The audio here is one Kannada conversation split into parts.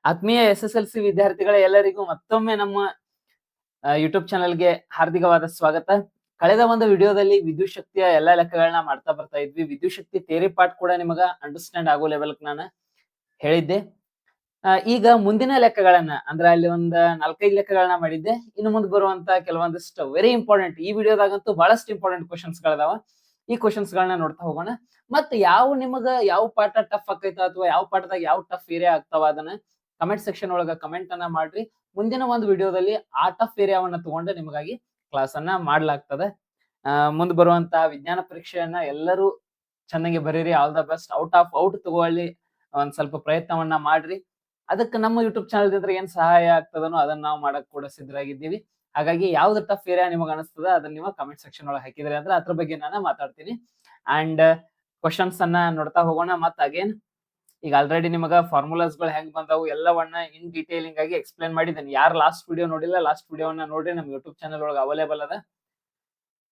ಆತ್ಮೀಯ SSLC ವಿದ್ಯಾರ್ಥಿಗಳ ಎಲ್ಲರಿಗೂ ಮತ್ತೊಮ್ಮೆ ನಮ್ಮ ಯೂಟ್ಯೂಬ್ ಚಾನೆಲ್ಗೆ ಹಾರ್ದಿಕವಾದ ಸ್ವಾಗತ. ಕಳೆದ ಒಂದು ವಿಡಿಯೋದಲ್ಲಿ ವಿದ್ಯುತ್ ಶಕ್ತಿಯ ಎಲ್ಲಾ ಲೆಕ್ಕಗಳನ್ನ ಮಾಡ್ತಾ ಬರ್ತಾ ಇದ್ವಿ. ವಿದ್ಯುತ್ ಶಕ್ತಿ ಥಿಯರಿ ಪಾರ್ಟ್ ಕೂಡ ನಿಮಗ ಅಂಡರ್ಸ್ಟ್ಯಾಂಡ್ ಆಗೋ ಲೆವೆಲ್ ನಾನು ಹೇಳಿದ್ದೆ. ಈಗ ಮುಂದಿನ ಲೆಕ್ಕಗಳನ್ನ ಅಂದ್ರೆ ಅಲ್ಲಿ ಒಂದ್ 4-5 ಲೆಕ್ಕಗಳನ್ನ ಮಾಡಿದ್ದೆ. ಇನ್ನು ಮುಂದೆ ಬರುವಂತ ಕೆಲವೊಂದಿಷ್ಟು ವೆರಿ ಇಂಪಾರ್ಟೆಂಟ್, ಈ ವಿಡಿಯೋದಾಗಂತೂ ಬಹಳಷ್ಟು ಇಂಪಾರ್ಟೆಂಟ್ ಕ್ವಶನ್ಸ್ ಗಳದಾವ. ಈ ಕ್ವಶನ್ಸ್ ಗಳನ್ನ ನೋಡ್ತಾ ಹೋಗೋಣ. ಮತ್ತೆ ಯಾವ ಪಾಠ ಟಫ್ ಆಕೈತ ಅಥವಾ ಯಾವ ಪಾಠದಾಗ ಯಾವ ಟಫ್ ಏರಿಯಾ ಆಗ್ತಾವ ಅದನ್ನ ಕಮೆಂಟ್ ಸೆಕ್ಷನ್ ಒಳಗ ಕಮೆಂಟ್ ಅನ್ನ ಮಾಡ್ರಿ. ಮುಂದಿನ ಒಂದು ವಿಡಿಯೋದಲ್ಲಿ ಆ ಟಫ್ ಏರಿಯಾವನ್ನ ತಗೊಂಡು ನಿಮಗಾಗಿ ಕ್ಲಾಸ್ ಅನ್ನ ಮಾಡ್ಲಾಗ್ತದೆ. ಮುಂದೆ ಬರುವಂತಹ ವಿಜ್ಞಾನ ಪರೀಕ್ಷೆಯನ್ನ ಎಲ್ಲರೂ ಚೆನ್ನಾಗಿ ಬರೀರಿ. All the best. ಔಟ್ ತಗೊಳ್ಳಿ ಒಂದ್ ಸ್ವಲ್ಪ ಪ್ರಯತ್ನವನ್ನ ಮಾಡ್ರಿ. ಅದಕ್ಕೆ ನಮ್ಮ ಯೂಟ್ಯೂಬ್ ಚಾನಲ್ ದಿಂದ ಏನ್ ಸಹಾಯ ಆಗ್ತದನೋ ಅದನ್ನ ನಾವು ಮಾಡಕ್ ಕೂಡ ಸಿದ್ಧರಾಗಿದ್ದೀವಿ. ಹಾಗಾಗಿ ಯಾವ್ದು ಟಫ್ ಏರಿಯಾ ನಿಮಗೆ ಅನಿಸ್ತದ ಅದನ್ನ ನೀವು ಕಮೆಂಟ್ ಸೆಕ್ಷನ್ ಒಳಗೆ ಹಾಕಿದ್ರಿ ಅಂದ್ರೆ ಅದ್ರ ಬಗ್ಗೆ ನಾನು ಮಾತಾಡ್ತೀನಿ. ಅಂಡ್ ಕ್ವಶನ್ಸ್ ಅನ್ನ ನೋಡ್ತಾ ಹೋಗೋಣ. ಮತ್ ಅಗೇನ್ ಈಗ ಆಲ್ರೆಡಿ ನಿಮಗ ಫಾರ್ಮುಲಾಸ್ ಗಳು ಹೆಂಗ್ ಬಂದಾವು ಎಲ್ಲವನ್ನ ಇನ್ ಡೀಟೇಲಿಂಗ್ ಆಗಿ ಎಕ್ಸ್ಪ್ಲೇನ್ ಮಾಡಿದ್ದೇನೆ. ಯಾರು ಲಾಸ್ಟ್ ವಿಡಿಯೋ ನೋಡಿಲ್ಲ, ಲಾಸ್ಟ್ ವಿಡಿಯೋವನ್ನ ನೋಡ್ರಿ. ನಮ್ಮ ಯೂಟ್ಯೂಬ್ ಚಾನಲ್ ಒಳಗೆ ಅವೈಲೇಬಲ್ ಅದ.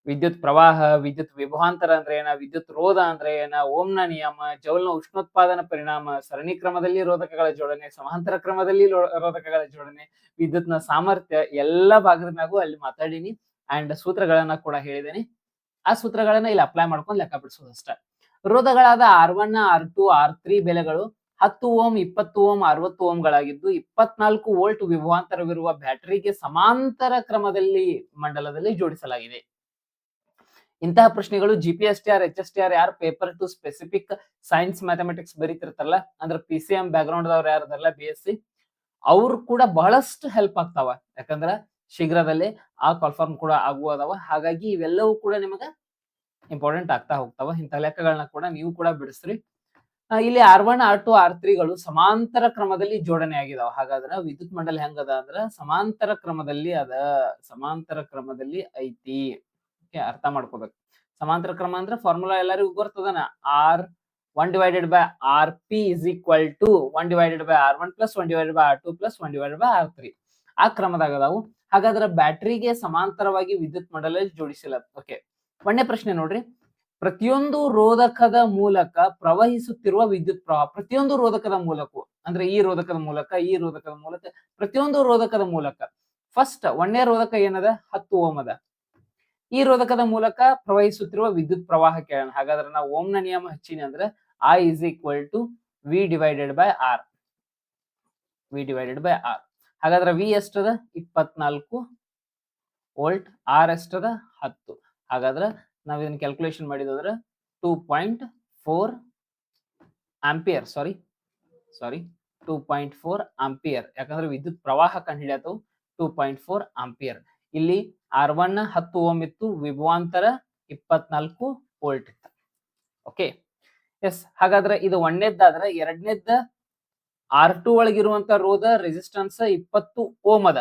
ವಿದ್ಯುತ್ ಪ್ರವಾಹ, ವಿದ್ಯುತ್ ವಿಭವಾಂತರ ಅಂದ್ರೆ ಏನ, ವಿದ್ಯುತ್ ರೋಧ ಅಂದ್ರೆ ಏನ, ಓಮ್ನ ನಿಯಮ, ಜೌಲ್ನ ಉಷ್ಣೋತ್ಪಾದನಾ ಪರಿಣಾಮ, ಸರಣಿ ಕ್ರಮದಲ್ಲಿ ರೋಧಕಗಳ ಜೋಡಣೆ, ಸಮಾಂತರ ಕ್ರಮದಲ್ಲಿ ರೋಧಕಗಳ ಜೋಡಣೆ, ವಿದ್ಯುತ್ನ ಸಾಮರ್ಥ್ಯ ಎಲ್ಲ ಭಾಗದ ಮ್ಯಾಗೂ ಅಲ್ಲಿ ಮಾತಾಡೀನಿ. ಅಂಡ್ ಸೂತ್ರಗಳನ್ನ ಕೂಡ ಹೇಳಿದ್ದೇನೆ. ಆ ಸೂತ್ರಗಳನ್ನ ಇಲ್ಲಿ ಅಪ್ಲೈ ಮಾಡ್ಕೊಂಡು ಲೆಕ್ಕ ಬಿಡಿಸೋದಷ್ಟೇ. ರೋಧಗಳಾದ R1, R2, R3 ಬೆಲೆಗಳು 10 ಓಮ್, 20 ಓಮ್, 60 ಓಮ್ಗಳಾಗಿದ್ದು 24 ವೋಲ್ಟ್ ವಿಭವಾಂತರವಿರುವ ಬ್ಯಾಟರಿಗೆ ಸಮಾಂತರ ಕ್ರಮದಲ್ಲಿ ಮಂಡಲದಲ್ಲಿ ಜೋಡಿಸಲಾಗಿದೆ. ಇಂತಹ ಪ್ರಶ್ನೆಗಳು GPSTR, HSTR ಯಾರು paper two specific science mathematics ಬರೀತಿರ್ತಾರಲ್ಲ, ಅಂದ್ರೆ PCM ಬ್ಯಾಕ್ ಗ್ರೌಂಡ್ ದವ್ರು ಯಾರದಾರಲ್ಲ BSc, ಅವ್ರು ಕೂಡ ಬಹಳಷ್ಟು ಹೆಲ್ಪ್ ಆಗ್ತಾವ. ಯಾಕಂದ್ರ ಶೀಘ್ರದಲ್ಲೇ ಆ ಕಾಲ್ಫಾರ್ಮ್ ಕೂಡ ಆಗುವದಾವ. ಹಾಗಾಗಿ ಇವೆಲ್ಲವೂ ಕೂಡ ನಿಮಗ ಇಂಪಾರ್ಟೆಂಟ್ ಆಗ್ತಾ ಹೋಗ್ತಾವ. ಇಂಥ ಲೆಕ್ಕಗಳನ್ನ ಕೂಡ ನೀವು ಕೂಡ ಬಿಡಿಸ್ರಿ. ಇಲ್ಲಿ R1, R2, R3ಗಳು ಸಮಾಂತರ ಕ್ರಮದಲ್ಲಿ ಜೋಡಣೆ ಆಗಿದಾವ. ಹಾಗಾದ್ರೆ ವಿದ್ಯುತ್ ಮಂಡಲ ಹೆಂಗದ ಅಂದ್ರ ಸಮಾಂತರ ಕ್ರಮದಲ್ಲಿ ಐತಿ. ಅರ್ಥ ಮಾಡ್ಕೋಬೇಕು. ಸಮಾಂತರ ಕ್ರಮ ಅಂದ್ರೆ ಫಾರ್ಮುಲಾ ಎಲ್ಲರಿಗೂ ಗೊತ್ತದನ. R1/RP is equal to 1/R1 plus 1/R2 plus 1/R3. ಆ ಕ್ರಮದಾಗ ಅದಾವು. ಹಾಗಾದ್ರೆ ಬ್ಯಾಟ್ರಿಗೆ ಸಮಾಂತರವಾಗಿ ವಿದ್ಯುತ್ ಮಂಡಲ ಜೋಡಿಸಿಲ್ಲ. ಓಕೆ, ಒಂದೇ ಪ್ರಶ್ನೆ ನೋಡ್ರಿ. ಪ್ರತಿಯೊಂದು ರೋಧಕದ ಮೂಲಕ ಪ್ರವಹಿಸುತ್ತಿರುವ ವಿದ್ಯುತ್ ಪ್ರವಾಹ, ಪ್ರತಿಯೊಂದು ರೋಧಕದ ಮೂಲಕ ಅಂದ್ರೆ ಈ ರೋಧಕದ ಮೂಲಕ ಪ್ರತಿಯೊಂದು ರೋಧಕದ ಮೂಲಕ ಫಸ್ಟ್ ಒಂದೇ ರೋಧಕ ಏನದ 10 ಓಮ್ ಅದ. ಈ ರೋಧಕದ ಮೂಲಕ ಪ್ರವಹಿಸುತ್ತಿರುವ ವಿದ್ಯುತ್ ಪ್ರವಾಹ ಕೇಳೋಣ. ಹಾಗಾದ್ರೆ ನಾವು ಓಮ್ನ ನಿಯಮ ಹಚ್ಚಿನಿ ಅಂದ್ರೆ I is equal to V/R. ಹಾಗಾದ್ರೆ V ಎಷ್ಟದ 24 ವೋಲ್ಟ್, R ಎಷ್ಟದ 10. ಹಾಗಾದ್ರೆ ನಾವ್ ಇದನ್ನ ಕ್ಯಾಲ್ಕುಲೇಷನ್ ಮಾಡಿದ್ರೆ 2.4 ಆಂಪಿಯರ್. ಸಾರಿ 2.4 ಆಂಪಿಯರ್. ಯಾಕಂದ್ರೆ ವಿದ್ಯುತ್ ಪ್ರವಾಹ ಕಂಡುಹಿಡಿಯತು 2.4 ಆಂಪಿಯರ್. ಇಲ್ಲಿ R1 10 ಓಮ್ ಇತ್ತು, ವಿಭವಾಂತರ 24 ವೋಲ್ಟ್ ಇತ್ತು. Okay, yes. ಹಾಗಾದ್ರೆ ಇದು ಒಂದನೇದ್ದಾದ್ರೆ ಎರಡನೇದ್ದ R2 ಒಳಗಿರುವಂತ ರೋಧ ರೆಸಿಸ್ಟೆನ್ಸ್ 20 ಓಮ್ ಅದ.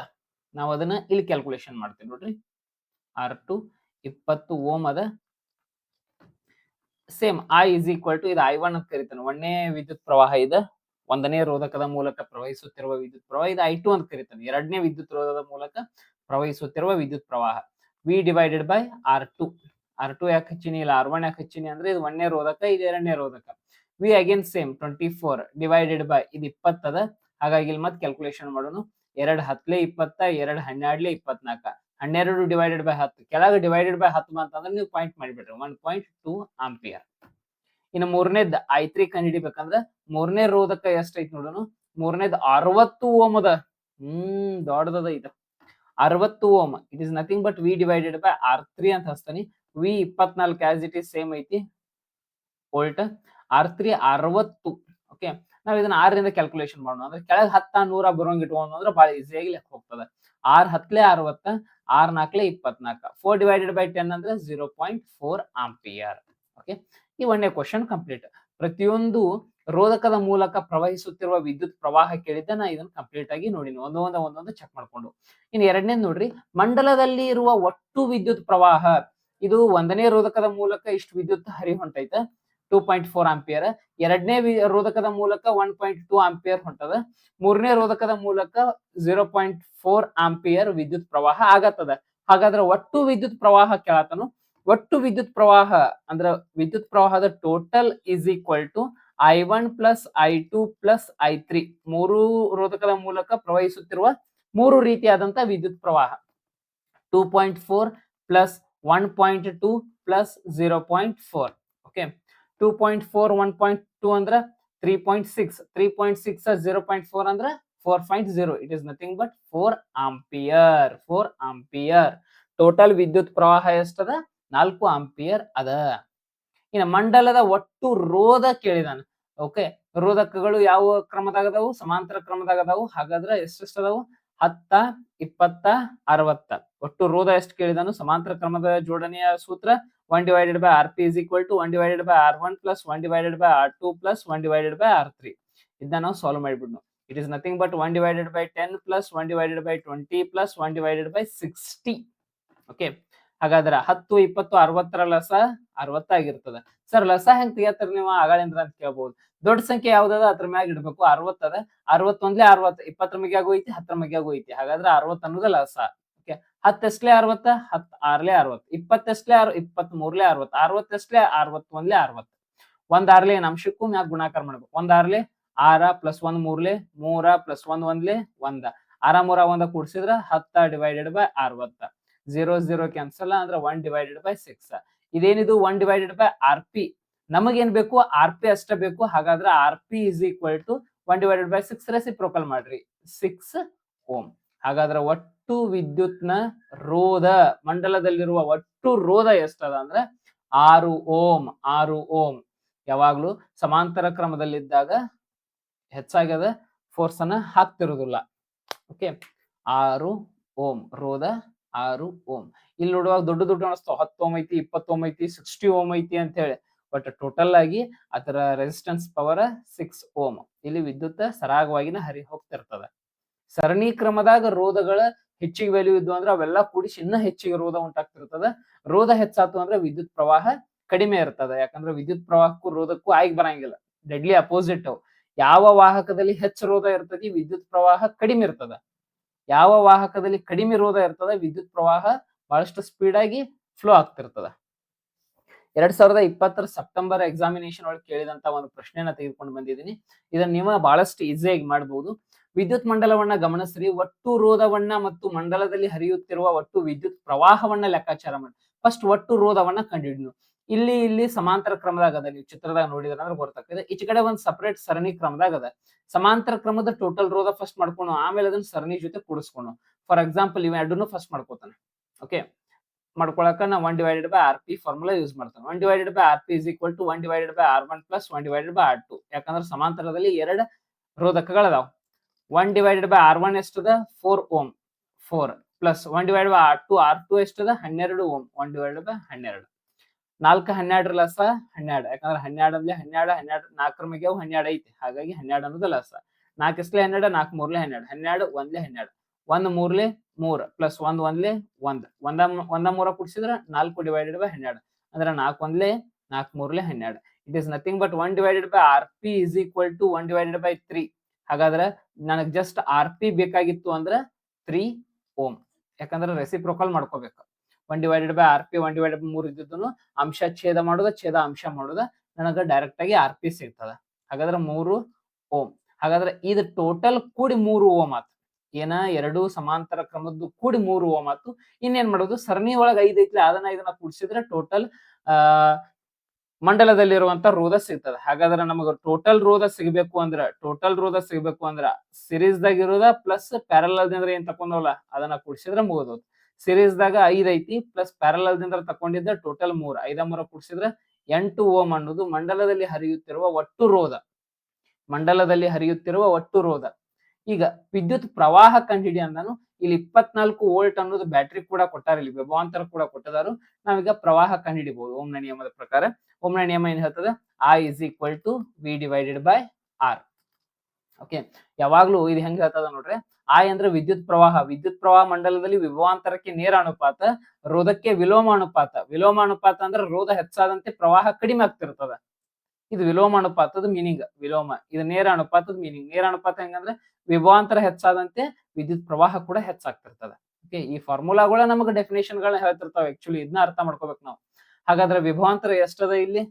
ನಾವು ಅದನ್ನ ಇಲ್ಲಿ ಕ್ಯಾಲ್ಕುಲೇಷನ್ ಮಾಡ್ತೀವಿ ನೋಡ್ರಿ. R2 20 ಓಮ್ ಅದ. Same I is equal to ಇದು I1 ಅಂತ ಕರಿತಾನೆ. ಒಂದೇ ವಿದ್ಯುತ್ ಪ್ರವಾಹ ಇದೆ, ಒಂದನೇ ರೋಧಕದ ಮೂಲಕ ಪ್ರವಹಿಸುತ್ತಿರುವ ವಿದ್ಯುತ್ ಪ್ರವಾಹ. ಇದು I2 ಅಂತ ಕರಿತಾನೆ, ಎರಡನೇ ವಿದ್ಯುತ್ ರೋಧದ ಮೂಲಕ ಪ್ರವಹಿಸುತ್ತಿರುವ ವಿದ್ಯುತ್ ಪ್ರವಾಹ. V/R2. R2 ಯಾಕೆ ಹಚ್ಚಿನಿ, ಇಲ್ಲ R1 ಯಾಕೆ ಹಚ್ಚಿನಿ ಅಂದ್ರೆ ಇದು ಒಂದನೇ ರೋಧಕ, ಇದು ಎರಡನೇ ರೋಧಕ. V again same 24 divided by ಇದು 20 ಅದ. ಹಾಗಾಗಿ ಇಲ್ಲಿ ಮತ್ತೆ ಕ್ಯಾಲ್ಕುಲೇಷನ್ ಮಾಡೋಣ. 2 10 20, 2 12 24, 12 ಡಿವೈಡೆಡ್ ಬೈ 10. ಕೆಳಗೆ ಡಿವೈಡೆಡ್ ಬೈ 10 ಅಂತಂದ್ರೆ ನೀವು ಪಾಯಿಂಟ್ ಮಾಡಿಬಿಡ್ರಿ 1.2 ಆಂಪಿಯರ್. ಇನ್ನು ಮೂರನೇದ್ I3 ಕಂಡುಹಿಡಿಬೇಕಂದ್ರೆ ಮೂರನೇ ರೋಧಕ ಎಷ್ಟೈತಿ ನೋಡೋಣ. ಮೂರನೇದ್ 60 ಓಮ್ ಅದ. ದೊಡ್ಡದ ಇದು 60 ohm. It is nothing but V/R3 ಅಂತ ಹಚ್ತಾನೆ. V 24 as it is same ಐತಿ ವೋಲ್ಟ್. R3 60. ಓಕೆ, ನಾವ್ ಇದನ್ನ 6 ರಿಂದ ಕ್ಯಾಲ್ಕುಲೇಷನ್ ಮಾಡೋಣ. ಅಂದ್ರೆ ಕೆಳಗೆ 10 100 ಬರೋಂಗ್ ಇಟ್ಕೊಂಡು ಅಂದ್ರೆ ಬಹಳ ಈಸಿಯಾಗಿ ಲೆಕ್ಕ ಹೋಗ್ತದೆ. 6 10 60, 6 4 24, 4 ಡಿವೈಡೆಡ್ ಬೈ 10 ಅಂದ್ರೆ 0.4 ಆಂಪಿಯರ್. ಓಕೆ, ಈ ಒಂದೇ ಕ್ವಶನ್ ಕಂಪ್ಲೀಟ್. ಪ್ರತಿಯೊಂದು ರೋಧಕದ ಮೂಲಕ ಪ್ರವಹಿಸುತ್ತಿರುವ ವಿದ್ಯುತ್ ಪ್ರವಾಹ ಕೇಳಿದ್ದ ನಾ ಇದನ್ನ ಕಂಪ್ಲೀಟ್ ಆಗಿ ನೋಡಿನಿ, ಒಂದೊಂದು ಚೆಕ್ ಮಾಡ್ಕೊಂಡು. ಇನ್ನು ಎರಡನೇದು ನೋಡ್ರಿ, ಮಂಡಲದಲ್ಲಿ ಇರುವ ಒಟ್ಟು ವಿದ್ಯುತ್ ಪ್ರವಾಹ. ಇದು ಒಂದನೇ ರೋಧಕದ ಮೂಲಕ ಇಷ್ಟು ವಿದ್ಯುತ್ ಹರಿ ಹೊಂಟೈತೆ 2.4 ಆಂಪಿಯರ್. ಎರಡನೇ ರೋಧಕದ ಮೂಲಕ 1.2 ಆಂಪಿಯರ್ ಹೊಂಟದ. ಮೂರನೇ ರೋಧಕದ ಮೂಲಕ 0.4 ಆಂಪಿಯರ್ ವಿದ್ಯುತ್ ಪ್ರವಾಹ ಆಗತ್ತದ. ಹಾಗಾದ್ರೆ ಒಟ್ಟು ವಿದ್ಯುತ್ ಪ್ರವಾಹ ಕೇಳತನು. ಒಟ್ಟು ವಿದ್ಯುತ್ ಪ್ರವಾಹ ಅಂದ್ರೆ ವಿದ್ಯುತ್ ಪ್ರವಾಹದ total is equal to I1 plus I2 plus I3 ಮೂರು ರೋಧಕದ ಮೂಲಕ ಪ್ರವಹಿಸುತ್ತಿರುವ ಮೂರು ರೀತಿಯಾದಂತ ವಿದ್ಯುತ್ ಪ್ರವಾಹ 2.4 ಪ್ಲಸ್ 1.2 ಪ್ಲಸ್ 0.4 ಓಕೆ 2.4 1.2 ಅಂದ್ರ 3.6 3.6 0.4 ಅಂದ್ರ 4.0 it is nothing but 4 ampere total ವಿದ್ಯುತ್ ಪ್ರವಾಹ ಎಷ್ಟದ 4 ಆಂಪಿಯರ್ ಅದ. ಇನ್ನು ಮಂಡಲದ ಒಟ್ಟು ರೋಧ ಕೇಳಿದಾನ. ಓಕೆ ರೋಧಕಗಳು ಯಾವ ಕ್ರಮದಾಗದವು ಸಮಾಂತರ ಕ್ರಮದಾಗದವು. ಹಾಗಾದ್ರೆ ಎಷ್ಟೆಷ್ಟು ಅದಾವು 10 20 60 ಒಟ್ಟು ರೋಧ ಎಷ್ಟು ಕೇಳಿದಾನು. ಸಮಾಂತರ ಕ್ರಮದ ಜೋಡಣೆಯ ಸೂತ್ರ 1/Rp is equal to 1/R1 plus 1/R2 plus 1/R3. ಇದನ್ನ ನಾವು ಸಾಲ್ವ್ ಮಾಡಿಬಿಡ್ನು. It is nothing but 1/10 plus 1/20 plus 1/60. Okay ಹಾಗಾದ್ರೆ 10 20 60 ಲಸ 60 ಆಗಿರ್ತದೆ. ಸರ್ ಲಸ ಹೆಂಗ್ ತೆಗಿತಾರ ನೀವು ಆಗಳಿಂದ್ರ ಅಂತ ಕೇಳ್ಬಹುದು. ದೊಡ್ಡ ಸಂಖ್ಯೆ ಯಾವ್ದದ ಅದ್ರ ಮ್ಯಾಗ ಇಡ್ಬೇಕು. 60 ಅದ 61 60 20 ಮ್ಯಾಗ ಹೋಯ್ತಿ 10 ಮ್ಯಾಗ ಹೋಯ್ತಿ. ಹಾಗಾದ್ರೆ 60 ಅನ್ನೋದು ಲಸ. ಓಕೆ 10 ಎಷ್ಟಲೇ 60 10 6ಲೇ 60 20 ಎಷ್ಟಲೇ 23ಲೇ 60 60 ಎಷ್ಟಲೇ 61ಲೇ 60 ಒಂದ್ 6ಲೇ ಅಂಶಕ್ಕೂ ಮ್ಯಾಗ ಗುಣಾಕಾರ ಮಾಡ್ಬೇಕು. ಒಂದ್ 6ಲೇ 6 ಪ್ಲಸ್ 1 3ಲೇ 3 ಪ್ಲಸ್ 1 1ಲೇ 1 6 3 1 ಕೂಡಿಸಿದ್ರೆ 10/60 0 0 ಕ್ಯಾನ್ಸಲ್ ಅಂದ್ರೆ 1/6. ಇದೇನಿದು 1/Rp ನಮಗೇನ್ ಬೇಕು Rp ಅಷ್ಟೇ ಬೇಕು. ಹಾಗಾದ್ರೆ Rp is equal to 1/6 reciprocal ಮಾಡ್ರಿ 6 ಓಮ್. ಹಾಗಾದ್ರೆ ಒಟ್ಟು ವಿದ್ಯುತ್ನ ರೋಧ ಮಂಡಲದಲ್ಲಿರುವ ಒಟ್ಟು ರೋಧ ಎಷ್ಟದ ಅಂದ್ರೆ 6 ಓಮ್ 6 ಓಮ್. ಯಾವಾಗ್ಲೂ ಸಮಾಂತರ ಕ್ರಮದಲ್ಲಿದ್ದಾಗ ಹೆಚ್ಚಾಗದ ಫೋರ್ಸ್ ಅನ್ನ ಹಾಕ್ತಿರುವುದಿಲ್ಲ. ಓಕೆ 6 ಓಮ್ ರೋಧ 6 ಓಮ್. ಇಲ್ಲಿ ನೋಡುವಾಗ ದೊಡ್ಡ ದೊಡ್ಡ ಅನಿಸ್ತಾವ 10 ಓಮ್ ಐತಿ 20 ಓಮ್ ಐತಿ 60 ಓಮ್ ಐತಿ ಅಂತ ಹೇಳಿ. ಬಟ್ ಟೋಟಲ್ ಆಗಿ ಅದರ ರೆಸಿಸ್ಟೆನ್ಸ್ ಪವರ್ 6 ಓಮ್. ಇಲ್ಲಿ ವಿದ್ಯುತ್ ಸರಾಗವಾಗಿನ ಹರಿ ಹೋಗ್ತಿರ್ತದ. ಸರಣಿ ಕ್ರಮದಾಗ ರೋಧಗಳ ಹೆಚ್ಚಿಗೆ ವ್ಯಾಲ್ಯೂ ಇದ್ವು ಅಂದ್ರೆ ಅವೆಲ್ಲ ಕೂಡಿಸಿ ಇನ್ನ ಹೆಚ್ಚಿಗೆ ರೋಧ ಉಂಟಾಗ್ತಿರ್ತದ. ರೋಧ ಹೆಚ್ಚಾತು ಅಂದ್ರೆ ವಿದ್ಯುತ್ ಪ್ರವಾಹ ಕಡಿಮೆ ಇರ್ತದ. ಯಾಕಂದ್ರೆ ವಿದ್ಯುತ್ ಪ್ರವಾಹಕ್ಕೂ ರೋಧಕ್ಕೂ ಆಗಿ ಬರಂಗಿಲ್ಲ, ಡೆಡ್ಲಿ ಅಪೋಸಿಟ್. ಯಾವ ವಾಹಕದಲ್ಲಿ ಹೆಚ್ಚು ರೋಧ ಇರ್ತದೆ ವಿದ್ಯುತ್ ಪ್ರವಾಹ ಕಡಿಮೆ ಇರ್ತದ. ಯಾವ ವಾಹಕದಲ್ಲಿ ಕಡಿಮೆ ರೋಧ ಇರ್ತದ ವಿದ್ಯುತ್ ಪ್ರವಾಹ ಬಹಳಷ್ಟು ಸ್ಪೀಡ್ ಆಗಿ ಫ್ಲೋ ಆಗ್ತಿರ್ತದ. 2020 ಸೆಪ್ಟೆಂಬರ್ ಎಕ್ಸಾಮಿನೇಷನ್ ಒಳಗೆ ಕೇಳಿದಂತ ಒಂದು ಪ್ರಶ್ನೆಯನ್ನ ತೆಗೆದುಕೊಂಡು ಬಂದಿದ್ದೀನಿ. ಇದನ್ನ ನೀವು ಬಹಳಷ್ಟು ಈಸಿಯಾಗಿ ಮಾಡಬಹುದು. ವಿದ್ಯುತ್ ಮಂಡಲವನ್ನ ಗಮನಿಸ್ರಿ. ಒಟ್ಟು ರೋಧವನ್ನ ಮತ್ತು ಮಂಡಲದಲ್ಲಿ ಹರಿಯುತ್ತಿರುವ ಒಟ್ಟು ವಿದ್ಯುತ್ ಪ್ರವಾಹವನ್ನ ಲೆಕ್ಕಾಚಾರ ಮಾಡಿ. ಫಸ್ಟ್ ಒಟ್ಟು ರೋಧವನ್ನ ಕಂಡುಹಿಡಿದು ಇಲ್ಲಿ ಸಮಾಂತರ ಕ್ರಮದಾಗ ಅದ. ನೀವು ಚಿತ್ರದಾಗ ನೋಡಿದ್ರೆ ಅಂದ್ರೆ ಗೊತ್ತಾಗ್ತದೆ. ಈಚೆ ಕಡೆ ಒಂದು ಸಪರೇಟ್ ಸರಣಿ ಕ್ರಮದಾಗ ಅದ. ಸಮಾಂತರ ಕ್ರಮದ ಟೋಟಲ್ ರೋಧ ಫಸ್ಟ್ ಮಾಡ್ಕೊಂಡು ಆಮೇಲೆ ಅದನ್ನ ಸರಣಿ ಜೊತೆ ಕೂಡಿಸ್ಕೊಂಡು. ಫಾರ್ ಎಕ್ಸಾಂಪಲ್ ಇವ್ ಎರಡನ್ನು ಫಸ್ಟ್ ಮಾಡ್ಕೋತಾನೆ. ಓಕೆ ಮಾಡ್ಕೊಳಕ ನಾ 1/Rp ಫಾರ್ಮುಲಾ ಯೂಸ್ ಮಾಡ್ತಾನೆ. 1/Rp is equal to 1/R1 plus 1/R2. ಯಾಕಂದ್ರೆ ಸಮಾಂತರದಲ್ಲಿ ಎರಡು ರೋಧಕಗಳದಾವ. 1/R1 ಎಷ್ಟದ 4 ಓಮ್ 4 ಪ್ಲಸ್ 1/R2 R2 ಎಷ್ಟದ 12 ಓಮ್ 1/12. 4 12 ಲಸ 12. ಯಾಕಂದ್ರೆ 12 ಅಂದ್ರೆ 12 12 4 ಮ್ಯಾಗ 12 ಐತಿ. ಹಾಗಾಗಿ 12 ಅನ್ನೋದು ಲಸ. 4 ಎಷ್ಟಲೇ 12 4 3ಲೇ 12 12 1ಲೇ 12 1 3ಲೇ 3 ಪ್ಲಸ್ 1 1ಲೇ 1 1 3 ಕೂಡಿಸಿದ್ರೆ 4/12 ಅಂದ್ರೆ 4 1ಲೇ 4 3ಲೇ 12. It is nothing but 1/Rp is equal to 1/3. ಹಾಗಾದ್ರೆ ನನಗೆ ಜಸ್ಟ್ Rp ಬೇಕಾಗಿತ್ತು ಅಂದ್ರೆ 3 ಓಮ್. ಯಾಕಂದ್ರೆ ರೆಸಿಪ್ರೋಕಲ್ ಮಾಡ್ಕೋಬೇಕು. 1/Rp 1/3 ಇದ್ದಿದ್ದನ್ನು ಅಂಶ ಛೇದ ಮಾಡೋದ ಛೇದ ಅಂಶ ಮಾಡೋದ ನನಗೆ ಡೈರೆಕ್ಟ್ ಆಗಿ Rp ಸಿಗ್ತದ. ಹಾಗಾದ್ರೆ 3 ಓಮ್. ಹಾಗಾದ್ರೆ ಇದು ಟೋಟಲ್ ಕೂಡಿ 3 ಓಮ್ ಆತು. ಏನ ಎರಡು ಸಮಾಂತರ ಕ್ರಮದ್ದು ಕೂಡಿ 3 ಓಮ್ ಆತು. ಇನ್ನೇನ್ ಮಾಡೋದು ಸರಣಿ ಒಳಗೆ 5 ಐತ್ಲಿ ಅದನ್ನ ಇದನ್ನ ಕೂಡಿಸಿದ್ರೆ ಟೋಟಲ್ ಮಂಡಲದಲ್ಲಿರುವಂತ ರೋಧ ಸಿಗ್ತದೆ. ಹಾಗಾದ್ರೆ ನಮಗೆ ಟೋಟಲ್ ರೋಧ ಸಿಗಬೇಕು ಅಂದ್ರ ಸಿರೀಸ್ ದಾಗ ಇರೋದ ಪ್ಲಸ್ ಪ್ಯಾರಲಲ್ ದಿಂದ ಏನ್ ತಕೊಂಡವಲ್ಲ ಅದನ್ನ ಕೂಡಿಸಿದ್ರೆ ಮುಗಿದೋದು. ಸಿರೀಸ್ ದಾಗ 5 ಐತಿ ಪ್ಲಸ್ ಪ್ಯಾರಲಲ್ ದಿಂದ ತಕೊಂಡಿದ್ದ ಟೋಟಲ್ 3 5 3 ಕೂಡಿಸಿದ್ರೆ 8 ಓಮ್ ಅನ್ನೋದು ಮಂಡಲದಲ್ಲಿ ಹರಿಯುತ್ತಿರುವ ಒಟ್ಟು ರೋಧ. ಈಗ ವಿದ್ಯುತ್ ಪ್ರವಾಹ ಕಂಡಿಡಿ ಅಂದಾನು ಇಲ್ಲಿ 24 ವೋಲ್ಟ್ ಅನ್ನೋದು ಬ್ಯಾಟ್ರಿ ಕೂಡ ಕೊಟ್ಟಾರ. ಇಲ್ಲಿ ವಿಭವಾಂತರ ಕೂಡ ಕೊಟ್ಟದಾರು. ನಾವೀಗ ಪ್ರವಾಹ ಕಂಡುಹಿಡಿಬಹುದು ಓಮ್ನ ನಿಯಮದ ಪ್ರಕಾರ. ಓಮ್ನ ನಿಯಮ ಏನ್ ಹೇಳ್ತದೆ I is equal to V/R. Okay ಯಾವಾಗ್ಲೂ ಇದು ಹೆಂಗ್ ಹೇಳ್ತದ ನೋಡ್ರಿ. I ಅಂದ್ರೆ ವಿದ್ಯುತ್ ಪ್ರವಾಹ ಮಂಡಲದಲ್ಲಿ ವಿಭವಾಂತರಕ್ಕೆ ನೇರ ಅನುಪಾತ, ರೋಧಕ್ಕೆ ವಿಲೋಮ ಅನುಪಾತ ಅಂದ್ರೆ ರೋಧ ಹೆಚ್ಚಾದಂತೆ ಪ್ರವಾಹ ಕಡಿಮೆ ಆಗ್ತಿರ್ತದ. ಇದು ವಿಲೋಮ ಅನುಪಾತದ ಮೀನಿಂಗ್. ಇದು ನೇರ ಅನುಪಾತದ ಮೀನಿಂಗ್. ನೇರ ಅನುಪಾತ ಹೆಂಗಂದ್ರೆ ವಿಭವಾಂತರ ಹೆಚ್ಚಾದಂತೆ ವಿದ್ಯುತ್ ಪ್ರವಾಹ ಕೂಡ ಹೆಚ್ಚಾಗ್ತಿರ್ತದೆ. ಓಕೆ ಈ ಫಾರ್ಮುಲಾಗಳ ನಮಗೆ ಡೆಫಿನೇಷನ್ ಗಳನ್ನ ಹೇಳ್ತಿರ್ತಾವ. ಆಕ್ಚುಲಿ ಇದನ್ನ ಅರ್ಥ ಮಾಡ್ಕೋಬೇಕು ನಾವು. ಹಾಗಾದ್ರೆ ವಿಭವಾಂತರ ಎಷ್ಟದ ಇಲ್ಲಿ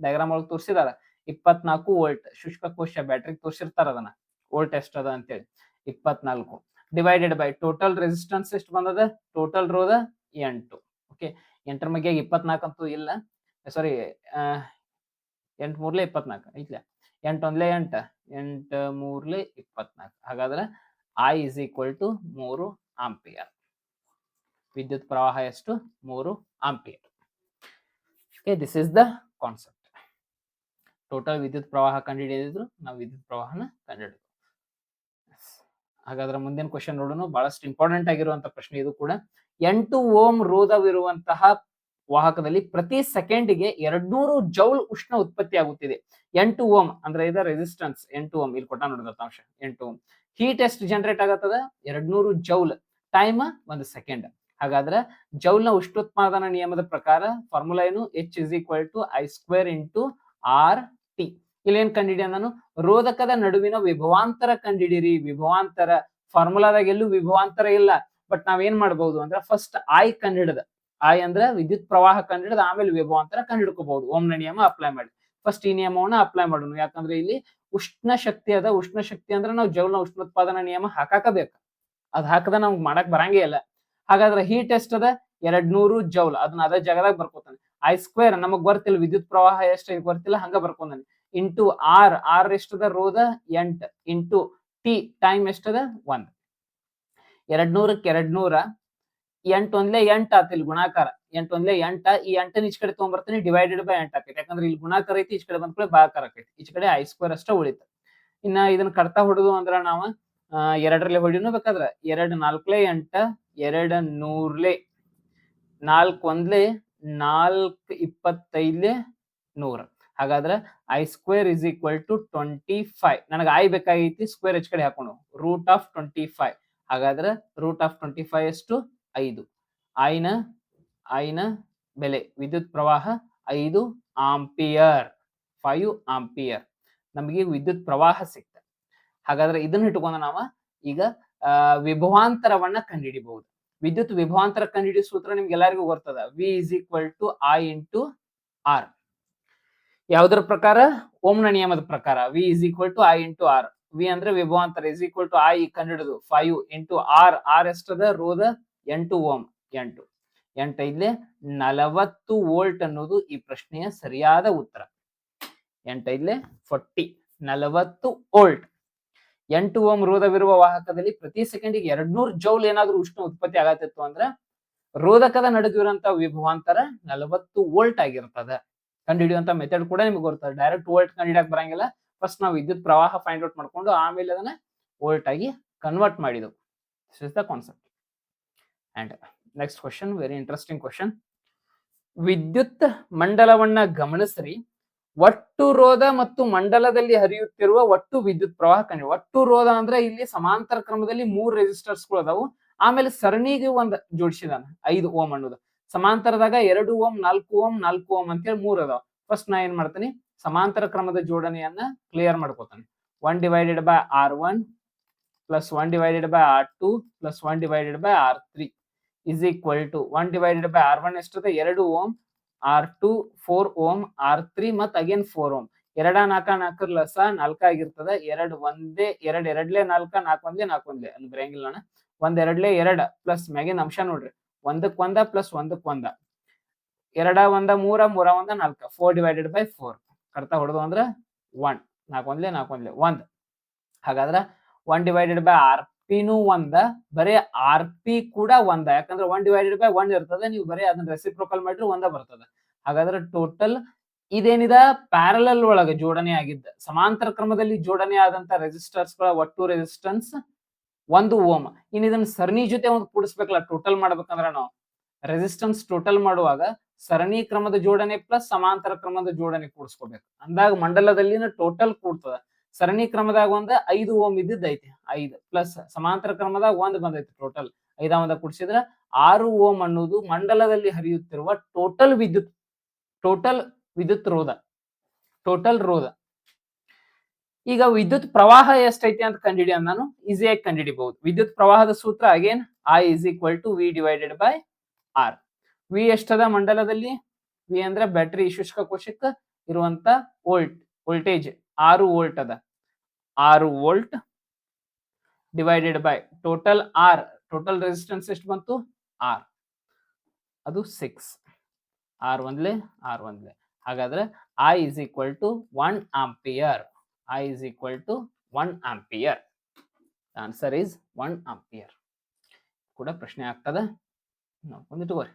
ಡಯಾಗ್ರಾಮ್ ಒಳಗೆ ತೋರಿಸಿದಾರ. 24 ವೋಲ್ಟ್. ಶುಷ್ಕ ಕೋಶ ಬ್ಯಾಟ್ರಿ ತೋರಿಸಿರ್ತಾರ ಅದನ್ನ ವೋಲ್ಟ್ ಎಷ್ಟದ ಅಂತೇಳಿ 24 ಡಿವೈಡೆಡ್ ಬೈ ಟೋಟಲ್ ರೆಸಿಸ್ಟೆನ್ಸ್ ಎಷ್ಟು ಬಂದದ, ಟೋಟಲ್ ರೋಧ 8. ಓಕೆ, 8ರ ಬಗ್ಗೆ 24 ಅಂತೂ ಇಲ್ಲ, ಸಾರಿ 8 ಮೂರ್ಲೆ 24 ಐತ್ಲ, 8 ಒಂದ್ಲೆ 8, 8 ಮೂರ್ಲೆ 24. ಹಾಗಾದ್ರೆ I is equal to 3 ampere. ವಿದ್ಯುತ್ ಪ್ರವಾಹ ಎಷ್ಟು, 3 ampere. Okay, this is the concept. Total ವಿದ್ಯುತ್ ಪ್ರವಾಹ ಕಂಡುಹಿಡಿದಿದ್ರು, ನಾವು ವಿದ್ಯುತ್ ಪ್ರವಾಹನ ಕಂಡುಹಿಡಿದ್ವಿ. ಹಾಗಾದ್ರೆ ಮುಂದಿನ ಕ್ವಶನ್ ನೋಡೋಣ. ಬಹಳಷ್ಟು ಇಂಪಾರ್ಟೆಂಟ್ ಆಗಿರುವಂತಹ ಪ್ರಶ್ನೆ ಇದು ಕೂಡ. 8 ಓಮ್ ರೋಧವಿರುವಂತಹ ವಾಹಕದಲ್ಲಿ ಪ್ರತಿ ಸೆಕೆಂಡ್ಗೆ 200 ಜೌಲ್ ಉಷ್ಣ ಉತ್ಪತ್ತಿ ಆಗುತ್ತಿದೆ. 8 ಓಮ್ ಅಂದ್ರೆ ಇದರ ರೆಸಿಸ್ಟೆನ್ಸ್ 8 ಓಮ್, ಇಲ್ಲಿ ಕೊಟ್ಟ ನೋಡಿ ದತ್ತಾಂಶ 8 ಓಮ್. ಹೀಟ್ ಎಷ್ಟು ಜನರೇಟ್ ಆಗತ್ತದ, 200 ಜೌಲ್. Time 1 second. ಹಾಗಾದ್ರೆ ಜೌಲ್ನ ಉಷ್ಣೋತ್ಪಾದನಾ ನಿಯಮದ ಪ್ರಕಾರ ಫಾರ್ಮುಲಾ ಏನು, H is equal to I² into RT. ಇಲ್ಲಿ ಏನ್ ಕಂಡಿಡಿಯ ನಾನು, ರೋಧಕದ ನಡುವಿನ ವಿಭವಾಂತರ ಕಂಡಿಡಿರಿ. ವಿಭವಾಂತರ ಫಾರ್ಮುಲಾದಾಗ ಎಲ್ಲೂ ವಿಭವಾಂತರ ಇಲ್ಲ, ಬಟ್ ನಾವೇನ್ ಮಾಡಬಹುದು ಅಂದ್ರೆ ಫಸ್ಟ್ I ಕಂಡಿಡಿದ, I ಅಂದ್ರೆ ವಿದ್ಯುತ್ ಪ್ರವಾಹ ಕಂಡಿಡಿದ ಆಮೇಲೆ ವಿಭವಾಂತರ ಕಂಡಿಡ್ಕೋಬಹುದು. ಓಮ್ನ ನಿಯಮ ಅಪ್ಲೈ ಮಾಡಿ. ಫಸ್ಟ್ ಈ ನಿಯಮವನ್ನ ಅಪ್ಲೈ ಮಾಡೋಣ, ಯಾಕಂದ್ರೆ ಇಲ್ಲಿ ಉಷ್ಣ ಶಕ್ತಿ ಅದ. ಉಷ್ಣ ಶಕ್ತಿ ಅಂದ್ರೆ ನಾವು ಜೌಲ್ನ ಉಷ್ಣೋತ್ಪಾದನಾ ನಿಯಮ ಹಾಕಾಕಬೇಕು, ಅದ್ ಹಾಕದ ನಮ್ಗೆ ಮಾಡಕ್ ಬರಂಗೇ ಇಲ್ಲ. ಹಾಗಾದ್ರೆ ಹೀಟ್ ಎಷ್ಟದ, 200 ಜೌಲ್. ಅದನ್ನ ಅದೇ ಜಾಗದಾಗ ಬರ್ಕೋತಾನೆ. I² ನಮಗ್ ಗೊತ್ತಿಲ್ಲ, ವಿದ್ಯುತ್ ಪ್ರವಾಹ ಎಷ್ಟು ಗೊತ್ತಿಲ್ಲ, ಹಂಗ ಬರ್ಕೊಂಡಾನೆ. ಇಂಟು R ಎಷ್ಟದ, ರೋಧ 8, ಇಂಟು T ಟೈಮ್ ಎಷ್ಟದ 1. 200ಕ್ಕೆ 200, 8 ಒಂದ್ಲೆ 8 ಆತ, ಇಲ್ಲಿ ಗುಣಾಕಾರ 8 ಒಂದ್ಲೆ 8. ಈ 8 ಈಚ ಕಡೆ ತಗೊಂಡ್ಬರ್ತೀನಿ, ಡಿವೈಡೆಡ್ ಬೈ 8 ಆಕೈತಿ. ಯಾಕಂದ್ರೆ ಇಲ್ಲಿ ಗುಣಾಕಾರ ಐತಿ, ಈಚ ಕಡೆ ಬಂದ್ಕೊಳ್ಳಿ ಭಾಗಾಕಾರ ಆಕೈತಿ. ಈಚ ಕಡೆ I² ಅಷ್ಟ ಉಳಿತು. ಇನ್ನ ಇದನ್ನ ಕಡ್ತಾ ಹೊಡೆದು ಅಂದ್ರ ನಾವು 2ರಲ್ಲಿ ಹೊಡಿನೂ ಬೇಕಾದ್ರ 2 4ಲೆ 8, 2 100ಲೆ 4 ಒಂದ್ಲೆ 4 25ಲೆ 100. ಹಾಗಾದ್ರೆ I² is equal to 25. ನನಗೆ I ಬೇಕಾಗೈತಿ, ಸ್ಕ್ವೇರ್ h ಕಡೆ ಹಾಕೊಂಡು ರೂಟ್ ಆಫ್ 25. ಹಾಗಾದ್ರೆ ರೂಟ್ ಆಫ್ 25 ಎಷ್ಟು, 5. ಐನ ಬೆಲೆ ವಿದ್ಯುತ್ ಪ್ರವಾಹ 5 ಆಂಪಿಯರ್. 5 ಆಂಪಿಯರ್ ನಮಗೆ ವಿದ್ಯುತ್ ಪ್ರವಾಹ ಸಿಕ್ತ. ಹಾಗಾದ್ರೆ ಇದನ್ನ ಇಟ್ಕೊಂಡು ನಾವು ಈಗ ವಿಭವಾಂತರವನ್ನ ಕಂಡುಹಿಡಿಬಹುದು. ವಿದ್ಯುತ್ ವಿಭವಾಂತರ ಕಂಡುಹಿಡಿಯುವ ಸೂತ್ರ ನಿಮ್ಗೆ ಎಲ್ಲರಿಗೂ ಗೊತ್ತದ, V is equal to I into R. ಯಾವುದರ ಪ್ರಕಾರ, ಓಮ್ನ ನಿಯಮದ ಪ್ರಕಾರ V is equal to I into R. V ಅಂದ್ರೆ ವಿಭವಾಂತರ, is equal to I ಕಂಡುಹಿಡಿದು 5 into R ಎಷ್ಟದ, ರೋಧ 8 ಓಮ್. 8 5 40 ವೋಲ್ಟ್ ಅನ್ನೋದು ಈ ಪ್ರಶ್ನೆಯ ಸರಿಯಾದ ಉತ್ತರ. 8 5 40 40 ವೋಲ್ಟ್. 8 ಓಮ್ ರೋಧವಿರುವ ವಾಹಕದಲ್ಲಿ ಪ್ರತಿ ಸೆಕೆಂಡಿಗೆ 200 ಜೌಲ್ ಏನಾದ್ರೂ ಉಷ್ಣ ಉತ್ಪತ್ತಿ ಆಗತ್ತಿತ್ತು ಅಂದ್ರೆ ರೋಧಕದ ನಡುವಿರುವಂತಹ ವಿಭವಾಂತರ 40 ವೋಲ್ಟ್ ಆಗಿರ್ತದ. ಕಂಡುಹಿಡಿಯುವಂತ ಮೆಥಡ್ ಕೂಡ ನಿಮ್ಗೆ ಗೊತ್ತದ. ಡೈರೆಕ್ಟ್ ವೋಲ್ಟ್ ಕಂಡುಹಿಡಿಯಕ್ ಬರಂಗಿಲ್ಲ. ಫಸ್ಟ್ ನಾವು ವಿದ್ಯುತ್ ಪ್ರವಾಹ ಫೈಂಡ್ ಔಟ್ ಮಾಡ್ಕೊಂಡು ಆಮೇಲೆ ಅದನ್ನ ವೋಲ್ಟ್ ಆಗಿ ಕನ್ವರ್ಟ್ ಮಾಡಿದೆವು. This is the concept. And next question, very interesting question. ವಿದ್ಯುತ್ ಮಂಡಲವನ್ನ ಗಮನಿಸ್ರಿ. ಒಟ್ಟು ರೋಧ ಮತ್ತು ಮಂಡಲದಲ್ಲಿ ಹರಿಯುತ್ತಿರುವ ಒಟ್ಟು ವಿದ್ಯುತ್ ಪ್ರವಾಹ ಕಂಡು. ಒಟ್ಟು ರೋಧ ಅಂದ್ರೆ ಇಲ್ಲಿ ಸಮಾಂತರ ಕ್ರಮದಲ್ಲಿ 3 ರೆಸಿಸ್ಟರ್ಸ್ಗಳು ಅದಾವು, ಆಮೇಲೆ ಸರಣಿಗೆ ಒಂದ್ ಜೋಡಿಸಿದಾನ 5 ಓಮ್ ಅನ್ನೋದು. ಸಮಾಂತರದಾಗ 2 ಓಮ್ 4 ಓಮ್ 4 ಓಮ್ ಅಂತೇಳಿ 3 ಅದಾವ. ಫಸ್ಟ್ ನಾ ಏನ್ ಮಾಡ್ತೀನಿ, ಸಮಾಂತರ ಕ್ರಮದ ಜೋಡಣೆಯನ್ನ ಕ್ಲಿಯರ್ ಮಾಡ್ಕೋತಾನೆ. 1 divided by R1 plus 1 divided by R2 plus 1 divided by R3 is equal to 1 divided by R1 ಎಷ್ಟದ, 2 ಓಮ್, R2 4 ಓಮ್, R3 ಮತ್ ಅಗೇನ್ 4 ಓಮ್. 2 4 4 ಲಸ 4 ಆಗಿರ್ತದ. 2 ಒಂದೇ 2 2ಲೆ 4 4 ಒಂದ್ಲೆ 4 ಒಂದ್ಲೆ ಅಲ್ಲಿ ಬರಂಗಿಲ್ಲ ಅಣ್ಣ. 1 2ಲೆ 2 ಪ್ಲಸ್ ಮ್ಯಾಗಿನ ಅಂಶ ನೋಡ್ರಿ, 1ಕ್ಕೆ 1 ಪ್ಲಸ್ 1ಕ್ಕೆ 1, 2 1 3 3 1 4, 4 ಡಿವೈಡೆಡ್ ಬೈ 4 ಕರ್ತಾ ಹೊಡೆದು ಅಂದ್ರೆ 1, 4 ಒಂದ್ಲೆ 4 ಒಂದ್ಲೆ 1. ಹಾಗಾದ್ರೆ 1 ಡಿವೈಡೆಡ್ ಬೈ RPನೂ 1, ಬರೀ RP ಕೂಡ 1, ಯಾಕಂದ್ರೆ 1 ಡಿವೈಡೆಡ್ ಬೈ 1 ಇರ್ತದೆ. ನೀವು ಬರೀ ಅದನ್ನ ರೆಸಿಪ್ರೋಕಲ್ ಮಾಡಿದ್ರೆ 1 ಬರ್ತದೆ. ಹಾಗಾದ್ರೆ ಟೋಟಲ್ ಇದೇನಿದ ಪ್ಯಾರಲಲ್ ಒಳಗೆ ಜೋಡಣೆ ಆಗಿದ್ದ, ಸಮಾಂತರ ಕ್ರಮದಲ್ಲಿ ಜೋಡಣೆ ಆದಂತ ರೆಸಿಸ್ಟರ್ಸ್ ಗಳ ಒಟ್ಟು ರೆಸಿಸ್ಟೆನ್ಸ್ 1 ಓಮ್. ಇನ್ನು ಇದನ್ನ ಸರಣಿ ಜೊತೆ ಒಂದು ಕೂಡಿಸ್ಬೇಕಲ್ಲ, ಟೋಟಲ್ ಮಾಡ್ಬೇಕಂದ್ರೆ ನಾವು ರೆಸಿಸ್ಟೆನ್ಸ್ ಟೋಟಲ್ ಮಾಡುವಾಗ ಸರಣಿ ಕ್ರಮದ ಜೋಡಣೆ ಪ್ಲಸ್ ಸಮಾಂತರ ಕ್ರಮದ ಜೋಡಣೆ ಕೂಡಿಸ್ಕೋಬೇಕು. ಅಂದಾಗ ಮಂಡಲದಲ್ಲಿನ ಟೋಟಲ್ ಕೂಡ್ತದ. ಸರಣಿ ಕ್ರಮದಾಗ ಒಂದ 5 ಓಮ್ ಇದ್ದಿದ್ದೈತಿ, 5 ಪ್ಲಸ್ ಸಮಾಂತರ ಕ್ರಮದಾಗ 1 ಬಂದೈತಿ. ಟೋಟಲ್ 5 ಒಂದ ಕೂಡಿಸಿದ್ರೆ 6 ಓಮ್ ಅನ್ನೋದು ಮಂಡಲದಲ್ಲಿ ಹರಿಯುತ್ತಿರುವ ಟೋಟಲ್ ವಿದ್ಯುತ್ ರೋಧ, ಟೋಟಲ್ ರೋಧ. ಈಗ ವಿದ್ಯುತ್ ಪ್ರವಾಹ ಎಷ್ಟೈತಿ ಅಂತ ಕಂಡುಹಿಡಿಯ ನಾನು ಈಸಿಯಾಗಿ ಕಂಡುಹಿಡಿಬಹುದು. ವಿದ್ಯುತ್ ಪ್ರವಾಹದ ಸೂತ್ರ again I is equal to V divided by R. V ಎಷ್ಟದ ಮಂಡಲದಲ್ಲಿ, V ಅಂದ್ರೆ ಬ್ಯಾಟರಿ ಶುಷ್ಕ ಕೋಶಕ್ಕೆ ಇರುವಂತ ವೋಲ್ಟ್, ವೋಲ್ಟೇಜ್ 6 ವೋಲ್ಟ್ ಅದ, 6 volt divided by total R, total resistance ಎಷ್ಟು ಬಂತು ಆರ್, ಅದು 6, ಆರ್ ಒಂದ್ಲೆ ಆರ್ ಒಂದ್ಲೆ. ಹಾಗಾದ್ರೆ I is equal to 1 ampere, I is equal to 1 ampere. Answer is 1 ampere ಕೂಡ ಪ್ರಶ್ನೆ ಆಗ್ತದ, ನೋಡ್ಕೊಂಡಿಟ್ಕೋರಿ.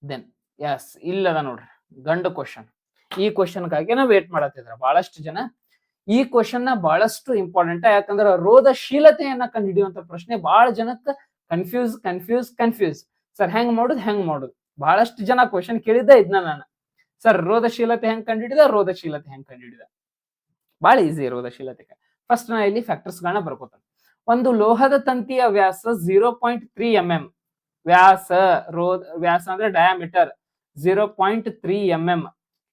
ದೆನ್ ಎಸ್ ಇಲ್ಲದ ನೋಡ್ರಿ ಗಂಡು ಕ್ವಶನ್. ಈ ಕ್ವಶನ್ಗಾಗಿ ನಾವು ವೇಟ್ ಮಾಡತ್ತಿದ್ರ ಬಹಳಷ್ಟು ಜನ. ಈ ಕ್ವಶನ್ ಬಹಳಷ್ಟು ಇಂಪಾರ್ಟೆಂಟ್, ಯಾಕಂದ್ರೆ ರೋಧಶೀಲತೆಯನ್ನ ಕಂಡುಹಿಡಿಯುವಂತ ಪ್ರಶ್ನೆ ಬಹಳ ಜನಕ್ಕೆ ಕನ್ಫ್ಯೂಸ್. ಸರ್ ಹೆಂಗ್ ಮಾಡುದು ಬಹಳಷ್ಟು ಜನ ಕ್ವಶನ್ ಕೇಳಿದ್ದ ಇದನ್ನ ನಾನು, ಸರ್ ರೋಧಶೀಲತೆ ಹೆಂಗ್ ಕಂಡುಹಿಡಿದ, ಬಹಳ ಈಸಿ ರೋಧಶೀಲತೆ. ಫಸ್ಟ್ ನಾ ಇಲ್ಲಿ ಫ್ಯಾಕ್ಟರ್ಸ್ ಗಳನ್ನ ಬರ್ಕೋತಾನೆ. ಒಂದು ಲೋಹದ ತಂತಿಯ ವ್ಯಾಸ 0.3 mm, ವ್ಯಾಸ ಅಂದ್ರೆ ಡಯಾಮೀಟರ್ 0.3 mm.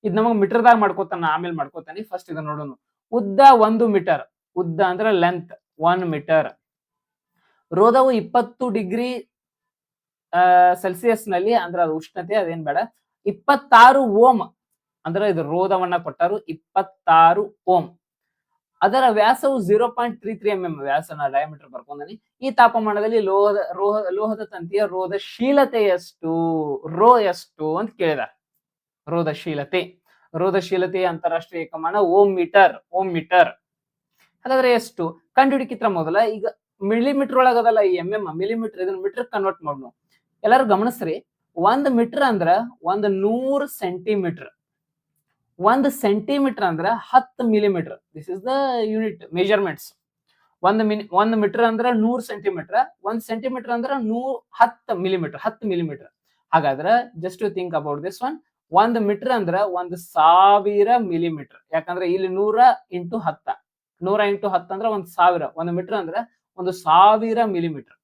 ಇದು ನಮಗ್ ಮೀಟರ್ದಾಗ ಮಾಡ್ಕೋತಾನ, ಆಮೇಲೆ ಮಾಡ್ಕೋತಾನೆ. ಫಸ್ಟ್ ಇದನ್ನ ನೋಡೋಣ. ಉದ್ದ 1 ಮೀಟರ್, ಉದ್ದ ಅಂದ್ರೆ ಲೆಂತ್ 1 ಮೀಟರ್. ರೋಧವು 20 ಡಿಗ್ರಿ ಸೆಲ್ಸಿಯಸ್ ನಲ್ಲಿ, ಅಂದ್ರೆ ಅದು ಉಷ್ಣತೆ, ಅದೇನ್ ಬೇಡ. 26 ಓಮ್ ಅಂದ್ರೆ ಇದು ರೋಧವನ್ನ ಕೊಟ್ಟರು, 26 ಓಮ್. ಅದರ ವ್ಯಾಸವು 0.33 mm, ವ್ಯಾಸನ ಡಯಾಮೀಟರ್ ಬರ್ಕೊಂಡನಿ. ಈ ತಾಪಮಾನದಲ್ಲಿ ಲೋಹದ ತಂತಿಯ ರೋಧಶೀಲತೆ ಎಷ್ಟು, ರೋ ಎಷ್ಟು ಅಂತ ಕೇಳಿದ. ರೋಧಶೀಲತೆಯ ಅಂತಾರಾಷ್ಟ್ರೀಯ ಏಕಮಾನ ಓಮ್ ಮೀಟರ್. ಹಾಗಾದ್ರೆ ಎಷ್ಟು ಕಂಡುಹಿಡಿಕಿತ್ರ ಮೊದಲ ಈಗ ಮಿಲಿಮೀಟರ್ ಒಳಗದಲ್ಲ ಈ ಮಿಲಿಮೀಟರ್, ಇದನ್ನ ಮೀಟರ್ ಕನ್ವರ್ಟ್ ಮಾಡೋಣ. ಎಲ್ಲಾರು ಗಮನಿಸ್ರಿ, 1 ಮೀಟರ್ ಅಂದ್ರ 100 ಸೆಂಟಿಮೀಟರ್, 1 ಸೆಂಟಿಮೀಟರ್ ಅಂದ್ರ 10 millimetre. This is the unit measurements. 1 metre ಅಂದ್ರ 100 ಸೆಂಟಿಮೀಟರ್, 1 ಸೆಂಟಿಮೀಟರ್ ಅಂದ್ರ 10 ಮಿಲಿಮೀಟರ್. ಹಾಗಾದ್ರೆ just think about this one. 1 metre ಅಂದ್ರ 1000 ಮಿಲಿಮೀಟರ್, ಯಾಕಂದ್ರೆ ಇಲ್ಲಿ 100 ಇಂಟು 10 ಅಂದ್ರೆ 1000. 1 ಮೀಟರ್ ಅಂದ್ರೆ 1000 ಮಿಲಿಮೀಟರ್.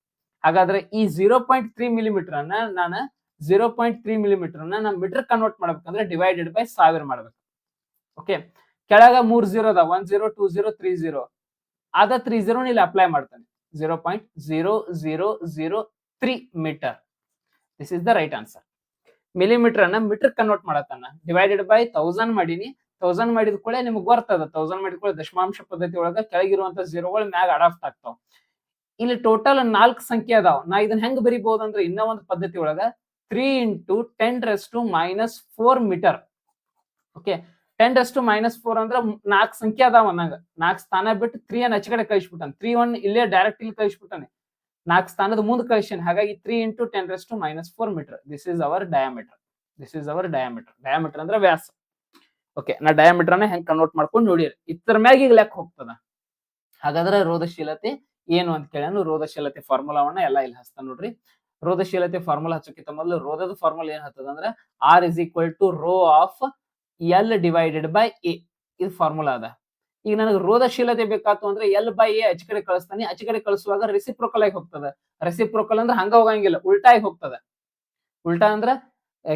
ಹಾಗಾದ್ರೆ ಈ 0.3 ಮಿಲಿಮೀಟರ್ ಅನ್ನ ನಾನು 0.3 ಮಿಲಿಮೀಟರ್ ಅನ್ನ ನಾನು ಮೀಟರ್ ಕನ್ವರ್ಟ್ ಮಾಡ್ಬೇಕಂದ್ರೆ ಡಿವೈಡೆಡ್ ಬೈ 1000 ಮಾಡ್ಬೇಕು. ಓಕೆ, ಕೆಳಗ 3 0 ಅದ, 1 0 2 0 3 0. ಅದ 3 0 ಇಲ್ಲಿ ಅಪ್ಲೈ ಮಾಡ್ತಾನೆ, 0.0003 metre. This is the right answer. Millimetre ಅನ್ನ ಮೀಟರ್ ಕನ್ವರ್ಟ್ ಮಾಡತ್ತಾನ, ಡಿವೈಡೆಡ್ ಬೈ 1000 ಮಾಡೀನಿ. 1000 ಮಾಡಿದ ಕೂಡ ನಿಮ್ಗೆ ಬರ್ತದ. 1000 ಮಾಡಿದ ಕೂಡ ದಶಮಾಂಶ ಪದ್ಧತಿ ಒಳಗ ಕೆಳಗಿರುವಂತ ಜೀರೋಗಳು ಮ್ಯಾಗ ಅಡಾಪ್ಟ್ ಆಗ್ತಾವ. ಇಲ್ಲಿ ಟೋಟಲ್ 4 ಸಂಖ್ಯೆ ಅದಾವ. ನಾ ಇದನ್ನ ಹೆಂಗ್ ಬರಿಬಹುದು ಅಂದ್ರೆ ಇನ್ನೂ ಒಂದು ಪದ್ಧತಿ ಒಳಗ 3 × 10⁻⁴ ಮೀಟರ್. ಓಕೆ, 10⁻⁴ ಅಂದ್ರೆ 4 ಸಂಖ್ಯೆ ಅದಾವ ಅನ್ನಂಗ. 4 ಸ್ಥಾನ ಬಿಟ್ಟು 3 ಅನ್ನ ಆಚೆ ಕಡೆ ಕಳಿಸ್ಬಿಟ್ಟಾನೆ. 3 1 ಇಲ್ಲೇ ಡೈರೆಕ್ಟ್ ಇಲ್ಲಿ ಕಳಿಸ್ಬಿಟ್ಟಾನೆ, 4 ಸ್ಥಾನದ ಮುಂದೆ ಕಳಿಸ್ಯಾನೆ. ಹಾಗಾಗಿ 3 × 10⁻⁴ metre. This is our diameter. Diameter ಅಂದ್ರೆ ವ್ಯಾಸ. ಓಕೆ, ನಾ ಡಯಾಮೀಟರ್ ಅನ್ನ ಹೆಂಗ್ ಕನ್ವರ್ಟ್ ಮಾಡ್ಕೊಂಡು ನೋಡಿರಿ. ಇತರ ಮ್ಯಾಗ ಈಗ ಲೆಕ್ಕ ಹೋಗ್ತದ. ಹಾಗಾದ್ರೆ ರೋಧಶೀಲತೆ ಏನು ಅಂತ ಕೇಳನು. ರೋಧಶೀಲತೆ ಫಾರ್ಮುಲಾವನ್ನ ಎಲ್ಲ ಇಲ್ಲಿ ಹಚ್ತಾನ ನೋಡ್ರಿ. ರೋಧಶೀಲತೆ ಫಾರ್ಮುಲಾ ಹಚ್ಚಕ್ಕಿಂತ ಮೊದಲು ರೋಧದ ಫಾರ್ಮುಲಾ ಏನ್ ಹತ್ತದ ಅಂದ್ರೆ R is equal to rho of L divided by A. ಇದು ಫಾರ್ಮುಲಾ ಅದ. ಈಗ ನನಗೆ ರೋಧಶೀಲತೆ ಬೇಕಾತು ಅಂದ್ರೆ L by A ಆಚೆ ಕಡೆ ಕಳಿಸ್ತಾನೆ. ಆಚೆ ಕಡೆ ಕಳಿಸುವಾಗ ರೆಸಿಪ್ರೋಕಲ್ ಆಗಿ ಹೋಗ್ತದೆ. ರೆಸಿಪ್ರೋಕಲ್ ಅಂದ್ರೆ ಹಂಗ ಹೋಗಂಗಿಲ್ಲ, ಉಲ್ಟಾ ಆಗಿ ಹೋಗ್ತದೆ. ಉಲ್ಟಾ ಅಂದ್ರೆ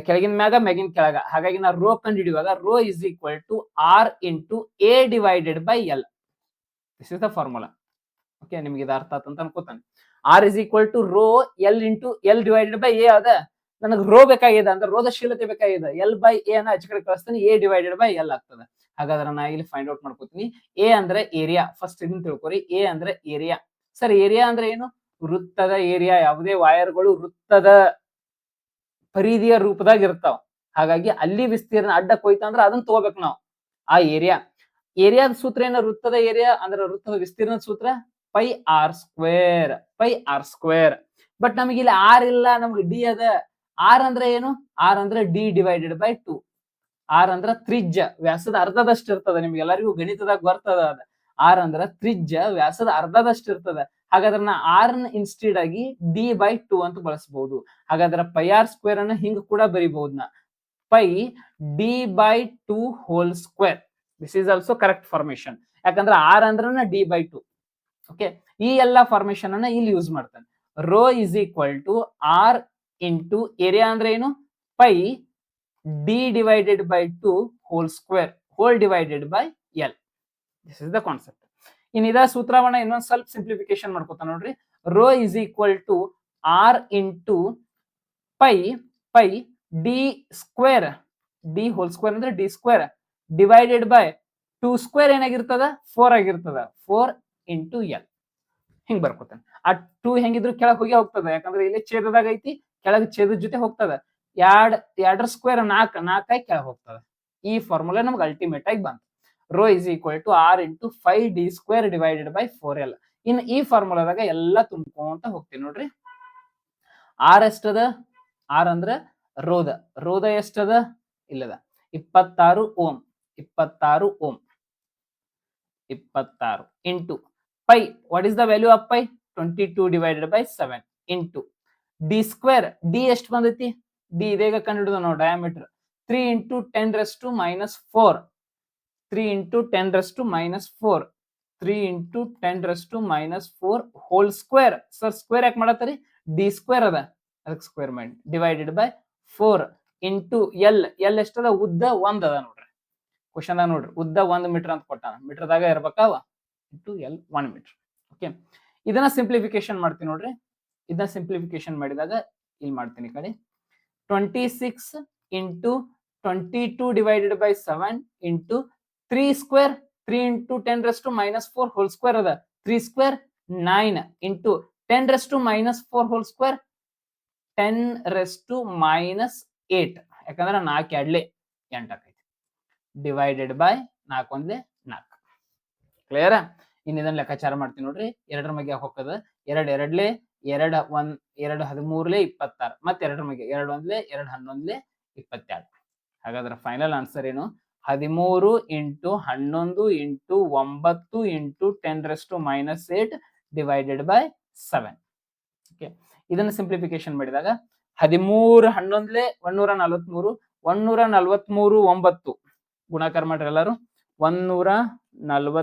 ಕೆಳಗಿನ ಮ್ಯಾಗ ಮ್ಯಾಗಿನ ಕೆಳಗ. ಹಾಗಾಗಿ ನಾ ರೋ ಕಂಡು ಹಿಡಿಯುವಾಗ rho is equal to R into A divided by L. This is the formula. Okay, ನಿಮ್ಗೆ ಇದು ಅರ್ಥ ಆಯ್ತು ಅಂತ ಅನ್ಕೋತಾನೆ. R is equal to rho L into L divided by A ಅದ. ನನಗೆ ರೋ ಬೇಕಾಗಿದೆ ಅಂದ್ರೆ ರೋಧಶೀಲತೆ ಬೇಕಾಗಿದೆ. L by A ಅನ್ನ ಆಚೆ ಕಡೆ ಕಳಿಸ್ತಾನೆ, A ಡಿವೈಡೆಡ್ ಬೈ L ಆಗ್ತದೆ. ಹಾಗಾದ್ರೆ ನಾ ಇಲ್ಲಿ ಫೈಂಡ್ ಔಟ್ ಮಾಡ್ಕೋತೀನಿ. A ಅಂದ್ರೆ ಏರಿಯಾ. ಫಸ್ಟ್ ಇದನ್ನ ತಿಳ್ಕೊರಿ. A ಅಂದ್ರೆ ಏರಿಯಾ. ಸರ್ ಏರಿಯಾ ಅಂದ್ರೆ ಏನು? ವೃತ್ತದ ಏರಿಯಾ. ಯಾವುದೇ ವೈರ್ಗಳು ವೃತ್ತದ ಪರಿಧಿಯ ರೂಪದಾಗ ಇರ್ತಾವ. ಹಾಗಾಗಿ ಅಲ್ಲಿ ವಿಸ್ತೀರ್ಣ ಅಡ್ಡ ಕೊಯ್ತ ಅಂದ್ರೆ ಅದನ್ನ ತಗೋಬೇಕು ನಾವು, ಆ ಏರಿಯಾ. ಏರಿಯಾದ ಸೂತ್ರ ಏನು? ವೃತ್ತದ ಏರಿಯಾ ಅಂದ್ರೆ ವೃತ್ತದ ವಿಸ್ತೀರ್ಣದ ಸೂತ್ರ ಪೈ ಆರ್ ಸ್ಕ್ವೇರ್. ಬಟ್ ನಮಗೆ ಇಲ್ಲಿ ಆರ್ ಇಲ್ಲ, ನಮ್ಗೆ ಡಿ ಅದ. ಆರ್ ಅಂದ್ರೆ ಏನು? ಆರ್ ಅಂದ್ರೆ ಡಿ ಡಿವೈಡೆಡ್ ಬೈ 2. ಆರ್ ಅಂದ್ರ ತ್ರಿಜ್ಯ, ವ್ಯಾಸದ ಅರ್ಧದಷ್ಟು ಇರ್ತದ. ನಿಮ್ಗೆಲ್ಲರಿಗೂ ಗಣಿತದಾಗ ಬರ್ತದ ಅದ. ಆರ್ ಅಂದ್ರ ತ್ರಿಜ್ಯ, ವ್ಯಾಸದ ಅರ್ಧದಷ್ಟು ಇರ್ತದ. ಹಾಗಾದ್ರೆ ನಾ ಆರ್ ಇನ್ಸ್ಟೆಡ್ ಆಗಿ ಡಿ ಬೈ 2 ಅಂತ ಬಳಸಬಹುದು. ಹಾಗಾದ್ರೆ ಪೈ ಆರ್ ಸ್ಕ್ವೇರ್ ಅನ್ನ ಹಿಂಗ ಕೂಡ ಬರಿಬಹುದು ನಾ, pi D by 2 whole square. This is also correct formation. ಯಾಕಂದ್ರೆ ಆರ್ ಅಂದ್ರ ಡಿ ಬೈ 2. ಓಕೆ, ಈ ಎಲ್ಲಾ ಫಾರ್ಮೇಶನ್ ಅನ್ನ ಇಲ್ಲಿ ಯೂಸ್ ಮಾಡ್ತಾನೆ. Rho is equal to R into area ಅಂದ್ರೆ ಏನು? Pi D divided by 2 whole square, whole divided by L. This is the concept. ಇನ್ ಇದ ಸೂತ್ರವನ್ನ ಇನ್ನೊಂದು ಸ್ವಲ್ಪ ಸಿಂಪ್ಲಿಫಿಕೇಶನ್ ಮಾಡ್ಕೊತಾ ನೋಡ್ರಿ. Rho is equal to R into pi D square, D whole square ಅಂದ್ರೆ D square divided by 2 square ಏನಾಗಿರ್ತದ 4 ಆಗಿರ್ತದ 4 ಇಂಟು ಎಲ್ ಹಿಂಗ್ ಬರ್ಕೋತಾನೆ. ಆ 2 ಹೆಂಗಿದ್ರು ಕೆಳಗ್ ಹೋಗಿ ಹೋಗ್ತದ, ಯಾಕಂದ್ರೆ ಇಲ್ಲಿ ಛೇದದಾಗ ಐತಿ, ಕೆಳಗ್ ಛೇದದ ಜೊತೆ ಹೋಗ್ತದ. ಎರಡರ ಸ್ಕ್ವೇರ್ 4 4 ಕೆಳಗ್ ಹೋಗ್ತದ. ಈ ಫಾರ್ಮುಲಾ ನಮ್ಗೆ ಅಲ್ಟಿಮೇಟ್ ಆಗಿ ಬಂತು. Rho is equal to R into 5d square divided by 4l. ಇನ್ನು ಈ ಫಾರ್ಮುಲಾದಾಗ ಎಲ್ಲ ತುಂಬ್ಕೊಂತ ಹೋಗ್ತೀವಿ ನೋಡ್ರಿ. ಆರ್ ಎಷ್ಟದ? ಆರ್ ಅಂದ್ರ ರೋದ ಎಷ್ಟದ? ಇಲ್ಲದ 26 ohm 26 ohm 26 into pi. What is the value of pi? 22 divided by 7 into D square. D ಎಷ್ಟು ಬಂದೈತಿ? ಡಿ ಇದೀಗ ಕಂಡುಹಿಡಿದ ನಾವು diameter 3 into 10⁻⁻⁴ 3 into 10⁻⁻⁴ 3 into 10⁻⁻⁴ whole square. Sir square ಯಾಕೆ ಮಾಡತ್ತೀರಿ? ಡಿ ಸ್ಕ್ವೇರ್ ಅದ, ಅದಕ್ಕೆ ಸ್ಕ್ವೇರ್ ಮಾಡಿ divided by 4 into L. L ಎಷ್ಟದ? ಉದ್ದ 1 ಅದ ನೋಡ್ರಿ. ಕ್ವಶನ್ದಾಗ ನೋಡ್ರಿ, ಉದ್ದ 1 ಮೀಟರ್ ಅಂತ ಕೊಟ್ಟಾನ, ಮೀಟರ್ದಾಗ ಇರ್ಬೇಕಾವ ಇಂಟು ಎಲ್ 1 ಮೀಟರ್. ಓಕೆ, ಇದನ್ನ ಸಿಂಪ್ಲಿಫಿಕೇಶನ್ ಮಾಡ್ತೀನಿ ನೋಡ್ರಿ. ಇದನ್ನ ಸಿಂಪ್ಲಿಫಿಕೇಶನ್ ಮಾಡಿದಾಗ ಇಲ್ಲಿ ಮಾಡ್ತೀನಿ ಈ ಕಡೆ 26 into 22 divided by 7 into 3 square. 3 into 10⁻⁻⁴ whole square ಅದ, 3 ಸ್ಕ್ವೇರ್ 9 ಇಂಟು 10⁻⁻⁴ ಹೋಲ್ ಸ್ಕ್ವೇರ್ 10⁻⁻8, ಯಾಕಂದ್ರೆ 4 2 8 ಆಕೈತಿ ಡಿವೈಡೆಡ್ ಬೈ 4 1 4. ಕ್ಲಿಯರ್? ಇನ್ನು ಇದನ್ನ ಲೆಕ್ಕಾಚಾರ ಮಾಡ್ತೀನಿ ನೋಡ್ರಿ. 2 ಮಗೆ ಹೋಗ್ತದ, 2 2 2 1 2 13 26 ಮತ್ತೆ 2 ಮಗೆ 2 1 2 11 22. ಹಾಗಾದ್ರೆ ಫೈನಲ್ ಆನ್ಸರ್ ಏನು? 13 into 11 into 9 into 10⁻⁻8 divided by 7. Okay, ಇದನ್ನ ಸಿಂಪ್ಲಿಫಿಕೇಶನ್ ಮಾಡಿದಾಗ 13 11 143 143 9 ಗುಣಾಕಾರ ಮಾಡ್ರಿ ಎಲ್ಲಾರು. 143 9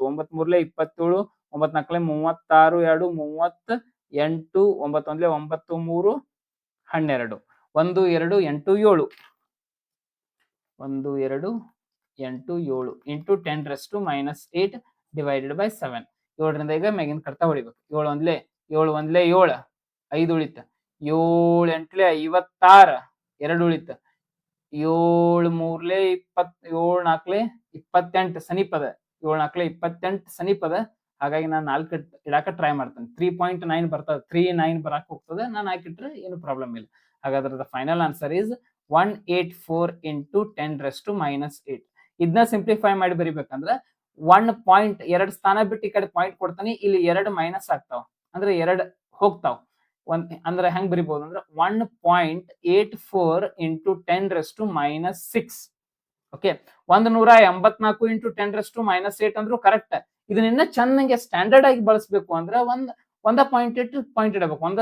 9 3 27 9 4 36 2 38 9 1 9 3 12 1 2 8 7 1 2 8 7 ಇಂಟು 10⁻⁻8 ಡಿವೈಡೆಡ್ ಬೈ 7. 7ರಿಂದ ಈಗ ಮ್ಯಾಗಿನ ಕರ್ತಾ ಹೊಡಿಬೇಕು. 7 1 7 1 7 5 ಉಳಿತ, 7 8 56 2 ಉಳಿತ, 7 3 20 7 4 28 ಸಮೀಪದ, 7 4 28 ಸಮೀಪದ. ಹಾಗಾಗಿ ನಾನು 4 ಇಡಾಕ ಟ್ರೈ ಮಾಡ್ತೇನೆ. 3.9 ಬರ್ತದೆ, 3.9 ಬರಾಕ್ ಹೋಗ್ತದೆ. ನಾನು ಹಾಕಿಟ್ರೆ ಏನು ಪ್ರಾಬ್ಲಮ್ ಇಲ್ಲ. ಹಾಗಾದ್ರೆ ಫೈನಲ್ ಆನ್ಸರ್ ಇಸ್ 184 ಇಂಟು 10⁻⁻8. ಇದನ್ನ ಸಿಂಪ್ಲಿಫೈ ಮಾಡಿ ಬರಿಬೇಕಂದ್ರೆ 1 ಪಾಯಿಂಟ್ 2 ಸ್ಥಾನ ಬಿಟ್ಟು ಈ ಕಡೆ ಪಾಯಿಂಟ್ ಕೊಡ್ತಾನೆ, ಇಲ್ಲಿ 2 ಮೈನಸ್ ಆಗ್ತಾವ, ಅಂದ್ರೆ 2 ಹೋಗ್ತಾವ. ಅಂದ್ರೆ ಹೆಂಗ್ ಬರಿಬಹುದು ಅಂದ್ರೆ 1.84 ಇಂಟು 10⁻⁻6. ಓಕೆ, 184 ಇಂಟು 10⁻⁻8 ಅಂದ್ರೂ ಕರೆಕ್ಟ್. ಇದನ್ನ ಚೆನ್ನಾಗಿ ಸ್ಟ್ಯಾಂಡರ್ಡ್ ಆಗಿ ಬಳಸಬೇಕು ಅಂದ್ರೆ ಒಂದ ಪಾಯಿಂಟ್ ಇಟ್ಟು ಪಾಯಿಂಟ್ ಇಡಬೇಕು, ಒಂದ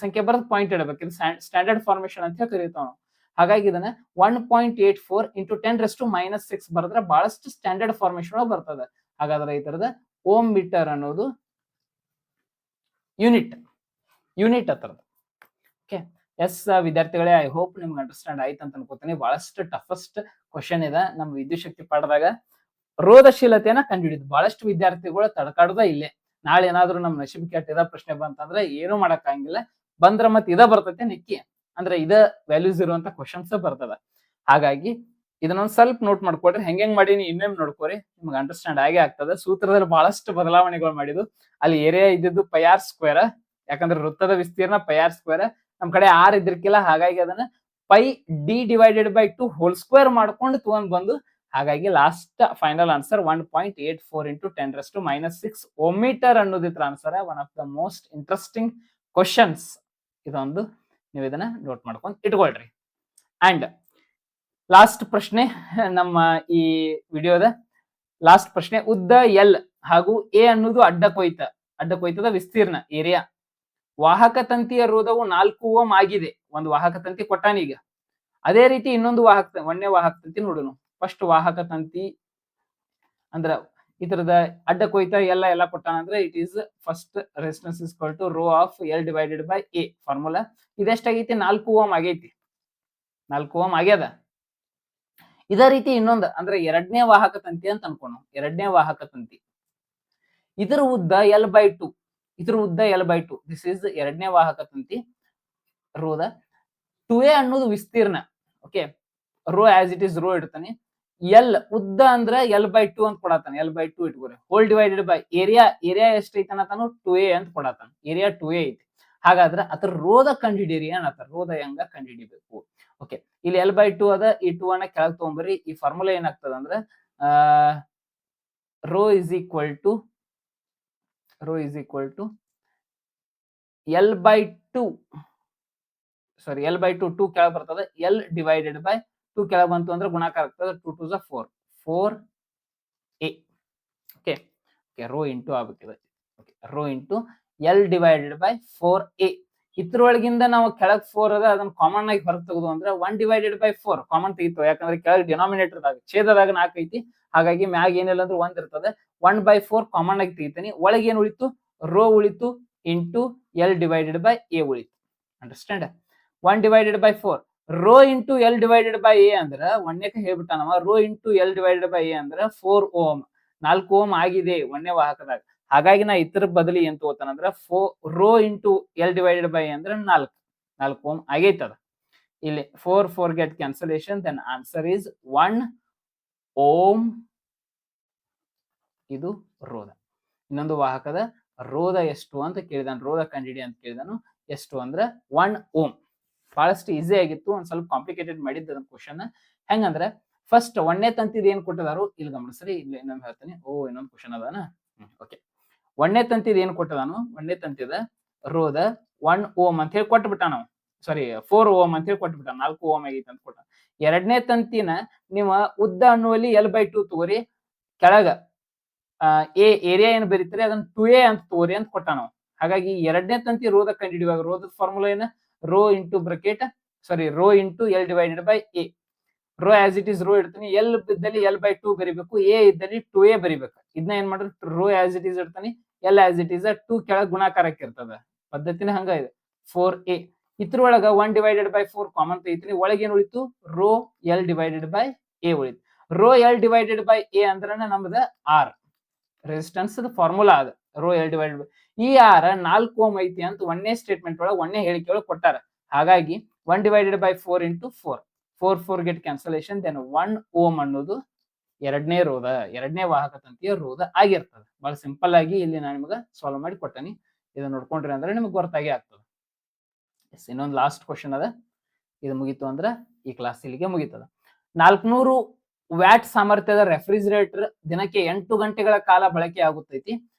ಸಂಖ್ಯೆ ಬರೆದು ಪಾಯಿಂಟ್ ಇಡಬೇಕು. ಇದು ಸ್ಟ್ಯಾಂಡರ್ಡ್ ಫಾರ್ಮೇಶನ್ ಅಂತ ಕರೀತಾವ ನಾವು. ಹಾಗಾಗಿ ಇದನ್ನ 1.84 ಇಂಟು 10⁻⁻6 ಬರೆದ್ರೆ ಬಹಳಷ್ಟು ಸ್ಟ್ಯಾಂಡರ್ಡ್ ಫಾರ್ಮೇಶನ್ ಬರ್ತದೆ. ಹಾಗಾದ್ರೆ ಈ ತರದ ಓಮ್ ಮೀಟರ್ ಅನ್ನೋದು ಯೂನಿಟ್ ಹತ್ರದ. ಓಕೆ, ಎಸ್ ವಿದ್ಯಾರ್ಥಿಗಳೇ, ಐ ಹೋಪ್ ನಿಮ್ಗೆ ಅಂಡರ್ಸ್ಟ್ಯಾಂಡ್ ಆಯ್ತು ಅಂತ ಅನ್ಕೋತೀನಿ. ಬಹಳಷ್ಟು ಟಫೆಸ್ಟ್ ಕ್ವಶನ್ ಇದೆ ನಮ್ಮ ವಿದ್ಯುತ್ ಶಕ್ತಿ ಪಾಠದಾಗ. ರೋಧಶೀಲತೆಯನ್ನ ಕಂಡುಹಿಡಿದು ಬಹಳಷ್ಟು ವಿದ್ಯಾರ್ಥಿಗಳು ತಡ್ಕಾಡ್ದ ಇಲ್ಲೇ. ನಾಳೆ ಏನಾದ್ರು ನಮ್ ನಶೀಬ್ ಕೆಟ್ಟ ಇದ ಪ್ರಶ್ನೆ ಬಂತಂದ್ರೆ ಏನು ಮಾಡಕ್ ಆಗಂಗಿಲ್ಲ. ಬಂದ್ರ ಮತ್ತೆ ಇದ ಬರ್ತೈತೆ ನಿಕ್ಕಿ, ಅಂದ್ರೆ ಇದ ವ್ಯಾಲ್ಯೂಸ್ ಇರುವಂತ ಕ್ವಶನ್ಸ್ ಬರ್ತದ. ಹಾಗಾಗಿ ಇದನ್ನೊಂದ್ ಸ್ವಲ್ಪ ನೋಟ್ ಮಾಡ್ಕೊಡ್ರಿ. ಹೆಂಗ್ ಮಾಡೀನಿ ಇನ್ನೊಮ್ಮೆ ನೋಡ್ಕೋರಿ, ನಿಮ್ಗೆ ಅಂಡರ್ಸ್ಟ್ಯಾಂಡ್ ಆಗೇ ಆಗ್ತದೆ. ಸೂತ್ರದಲ್ಲಿ ಬಹಳಷ್ಟು ಬದಲಾವಣೆಗಳು ಮಾಡಿದ್ದು. ಅಲ್ಲಿ ಏರಿಯಾ ಇದ್ದಿದ್ದು ಪೈಆರ್ ಸ್ಕ್ವೇರ್, ಯಾಕಂದ್ರೆ ವೃತ್ತದ ವಿಸ್ತೀರ್ಣ ಪೈಆರ್ ಸ್ಕ್ವೇರ್. ನಮ್ ಕಡೆ ಆರ್ ಇದ್ರಕ್ಕಿಲ್ಲ, ಹಾಗಾಗಿ ಅದನ್ನ pi D divided by 2 whole square ಮಾಡ್ಕೊಂಡು ತಗೊಂಡ್ ಬಂದು, ಹಾಗಾಗಿ last final answer 1.84 into 10⁻⁻6 ohm metre ಅನ್ನೋದಿತ್ರ answer. One of the most interesting questions ಇದೊಂದು. ನೀವು ಇದನ್ನ ನೋಟ್ ಮಾಡ್ಕೊಂಡು ಇಟ್ಕೊಳ್ರಿ. ಅಂಡ್ ಲಾಸ್ಟ್ ಪ್ರಶ್ನೆ, ನಮ್ಮ ಈ ವಿಡಿಯೋದ ಲಾಸ್ಟ್ ಪ್ರಶ್ನೆ. ಉದ್ದ ಎಲ್ ಹಾಗೂ ಎ ಅನ್ನೋದು ಅಡ್ಡ ಕೊಯ್ತದ ವಿಸ್ತೀರ್ಣ ಏರಿಯಾ. ವಾಹಕ ತಂತಿಯ ರೋಧವು 4 ಓಮ್ ಆಗಿದೆ. ಒಂದು ವಾಹಕ ತಂತಿ ಕೊಟ್ಟಾನೀಗ. ಅದೇ ರೀತಿ ಇನ್ನೊಂದು ಒಂದೇ ವಾಹಕ ತಂತಿ ನೋಡೋಣ. ಫಸ್ಟ್ ವಾಹಕ ತಂತಿ ಅಂದ್ರ ಈ ತರದ ಅಡ್ಡ ಕೊಯ್ತ ಎಲ್ಲ ಕೊಟ್ಟಾನ ಅಂದ್ರೆ it is first resistance is equal to rho of L divided by A formula. ಇದೆಷ್ಟಾಗೈತಿ? 4 ಓಮ್ ಆಗೈತಿ, 4 ಓಮ್ ಆಗ್ಯದ. ಇದೇ ರೀತಿ ಇನ್ನೊಂದು ಅಂದ್ರೆ ಎರಡನೇ ವಾಹಕ ತಂತಿ ಅಂತ ಅನ್ಕೋಣ. ಎರಡನೇ ವಾಹಕ ತಂತಿ, ಇದರ ಉದ್ದ L/2, ಇದ್ರ ಉದ್ದ L/2. ದಿಸ್ ಇಸ್ ಎರಡನೇ ವಾಹಕ ತಂತಿ ರೋಧ. 2a ಅನ್ನೋದು ವಿಸ್ತೀರ್ಣ. Okay, rho as it is rho ಇಡ್ತಾನೆ. ಎಲ್ ಉದ್ದ ಅಂದ್ರ L/2 ಅಂತ ಕೊಡತಾನ. L/2 ಇಟ್ಕೋರಿ. ಹೋಲ್ ಡಿವೈಡೆಡ್ ಬೈ ಏರಿಯಾ ಎಷ್ಟೈತೆ ಅನ್ನತಾನು 2a ಅಂತ ಕೊಡತಾನ. ಏರಿಯಾ 2a ಐತಿ. ಹಾಗಾದ್ರೆ ಅದ್ರ ರೋಧ ಕಂಡಿಡೀರಿ ಅನ್ನತಾರ. ರೋಧ ಹೆಂಗ ಕಂಡಿಡಿಬೇಕು? ಓಕೆ, ಇಲ್ಲಿ L/2 ಅದ. ಈ 2 ಅನ್ನ ಕೆಳಗ್ ತಗೊಂಬರ್ರಿ. ಈ ಫಾರ್ಮುಲಾ ಏನಾಗ್ತದ ಅಂದ್ರೆ rho is equal to L/2 sorry L/2 2 ಕೆಳಗ್ ಬರ್ತದ. L ಡಿವೈಡೆಡ್ ಬೈ 2 ಕೆಳಗ್ ಬಂತು ಅಂದ್ರೆ ಗುಣಾಕಾರ ಆಗ್ತದೆ. 2 2 4 ಓಕೆ, ರೋ ಇಂಟು ಆಗ್ಬೇಕಿದೆ. Rho into L divided by 4a. ಇದ್ರೊಳಗಿಂದ ನಾವು ಕೆಳಗ್ 4 ಅದ ಅದನ್ನ ಕಾಮನ್ ಆಗಿ ಹೊರಗೆ ತೆಗೆದು ಅಂದ್ರೆ 1 ಡಿವೈಡೆಡ್ ಬೈ 4 ಕಾಮನ್ ತೆಗಿತು. ಯಾಕಂದ್ರೆ ಕೆಳಗೆ ಡಿನಾಮಿನೇಟರ್ ದಾಗ ಛೇದದಾಗ 4 ಐತಿ. ಹಾಗಾಗಿ ಮ್ಯಾಗ ಏನಿಲ್ಲ ಅಂದ್ರೆ 1 ಇರ್ತದೆ. 1/4 ಕಾಮನ್ ಆಗಿ ತೆಗಿತೀನಿ. ಒಳಗೆ ಏನ್ ಉಳಿತು? ರೋ ಉಳಿತು into L divided by a ಉಳಿತು. Understand? 1 divided by 4 rho into L divided by a ಅಂದ್ರೆ ಒಂದಕ್ಕೆ ಹೇಳ್ಬಿಟ್ಟಾನವ. Rho into L divided by a ಅಂದ್ರೆ 4 ಓಮ್. 4 ಓಮ್ ಆಗಿದೆ ಒಂದೇ ವಾಹಕದಾಗ. ಹಾಗಾಗಿ ನಾ ಇತರ ಬದಲಿ ಏನ್ ತಗೋತಾನಂದ್ರ rho into L divided by ಅಂದ್ರೆ 4 ಓಮ್ ಆಗೈತದ. ಇಲ್ಲಿ 4 get cancellation. Then answer is 1 ohm. ಇದು ರೋಧ. ಇನ್ನೊಂದು ವಾಹಕದ ರೋಧ ಎಷ್ಟು ಅಂತ ಕೇಳಿದಾನು. ರೋಧ ಕಂಡಿಡಿ ಅಂತ ಕೇಳಿದಾನು. ಎಷ್ಟು ಅಂದ್ರೆ 1 ಓಮ್. ಬಹಳಷ್ಟು ಈಸಿ ಆಗಿತ್ತು. ಒಂದ್ ಸ್ವಲ್ಪ ಕಾಂಪ್ಲಿಕೇಟೆಡ್ ಮಾಡಿದ್ದ ಕ್ವಶನ್. ಹೆಂಗಂದ್ರೆ ಫಸ್ಟ್ ಒಂದನೇ ತಂತಿದ್ ಏನ್ ಕೊಟ್ಟದಾರು ಇಲ್ಲಿ ಗಮನಿಸ್ರಿ. ಇಲ್ಲಿ ಇನ್ನೊಂದು ಹೇಳ್ತೀನಿ. ಇನ್ನೊಂದು ಕ್ವಶನ್ ಅದಾನ. ಓಕೆ, ಒಂದನೇ ತಂತಿದ್ ಏನ್ ಕೊಟ್ಟದಾನು? ಒಂದನೇ ತಂತಿದ ರೋಧ 1 ಓಮ್ ಅಂತ ಹೇಳಿ ಕೊಟ್ಬಿಟ್ಟ. ನಾವು ಸಾರಿ 4 ಓಮ್ ಅಂತ ಹೇಳಿ ಕೊಟ್ಬಿಟ್ಟ. 4 ಓಮ್ ಆಗೈತೆ ಅಂತ ಕೊಟ್ಟ. ಎರಡನೇ ತಂತಿನ ನೀವು ಉದ್ದ ಅನ್ನುವಲ್ಲಿ L/2 ತಗೋರಿ. ಕೆಳಗ ಏರಿಯಾ ಏನ್ ಬರೀತೀರಿ ಅದನ್ನ 2a ಅಂತ ತಗೋರಿ ಅಂತ ಕೊಟ್ಟ ನಾವು. ಹಾಗಾಗಿ ಎರಡನೇ ತಂತಿ ರೋಧ ಕಂಡಿಡಿಯುವಾಗ ರೋಧದ ಫಾರ್ಮುಲಾ ಏನ? Rho into bracket rho into L divided by a. Rho as it is rho ಇಡ್ತೀನಿ. L ಇದ್ದಲ್ಲಿ L/2 ಬರಿಬೇಕು. a ಇದ್ದಲ್ಲಿ 2a ಬರಿಬೇಕು. ಇದನ್ನ ಏನ್ ಮಾಡ್ರಿ? ರೋ ಆಸ್ ಇಟ್ ಇಸ್ ಇಡ್ತಾನೆ. L ಆಸ್ ಇಟ್ ಇಸ್ 2 ಕೆಳಗ್ ಗುಣಾಕಾರಕ್ಕೆ ಇರ್ತದ. ಪದ್ಧತಿನ ಹಂಗ ಇದೆ. 4a ಇದ್ರೊಳಗ 1 ಡಿವೈಡೆಡ್ ಬೈ 4 ಕಾಮನ್ ತೆಗಿತೀನಿ. ಒಳಗೆ ಏನ್ ಉಳಿತು? Rho L divided by a ಉಳಿತು. Rho L divided by a ಅಂದ್ರೆ ನಮ್ದ R ರೆಸಿಸ್ಟೆನ್ಸ್ ಫಾರ್ಮುಲಾ ಅದ. ರೋ L ಡಿವೈಡೆಡ್ ಬೈ ಈ R 4 ಓಮ್ ಐತಿ ಅಂತ ಒಂದೇ ಸ್ಟೇಟ್ಮೆಂಟ್ ಒಳಗೆ ಒಂದೇ ಹೇಳಿಕೆ ಒಳಗೆ ಕೊಟ್ಟಾರ. ಹಾಗಾಗಿ 1 divided by 4 into 4 get cancellation. Then 1 ohm ಅನ್ನೋದು ಎರಡನೇ ರೋಧ, ಎರಡನೇ ವಾಹಕ ತಂತಿಯ ರೋಧ ಆಗಿರ್ತದೆ. ಬಹಳ ಸಿಂಪಲ್ ಆಗಿ ಇಲ್ಲಿ ನಾನು ನಿಮ್ಗೆ ಸಾಲ್ವ್ ಮಾಡಿ ಕೊಟ್ಟನಿ. ಇದನ್ನ ನೋಡ್ಕೊಂಡ್ರಿ ಅಂದ್ರೆ ನಿಮ್ಗೆ ಗೊತ್ತಾಗಿ ಆಗ್ತದೆ. ಇನ್ನೊಂದು ಲಾಸ್ಟ್ ಕ್ವಶನ್ ಅದ. ಇದು ಮುಗೀತು ಅಂದ್ರೆ ಈ ಕ್ಲಾಸ್ ಇಲ್ಲಿಗೆ ಮುಗೀತದ. 400 ವ್ಯಾಟ್ ಸಾಮರ್ಥ್ಯದ ರೆಫ್ರಿಜಿರೇಟರ್ ದಿನಕ್ಕೆ 8 ಗಂಟೆಗಳ ಕಾಲ ಬಳಕೆ ಆಗುತ್ತೈತಿ.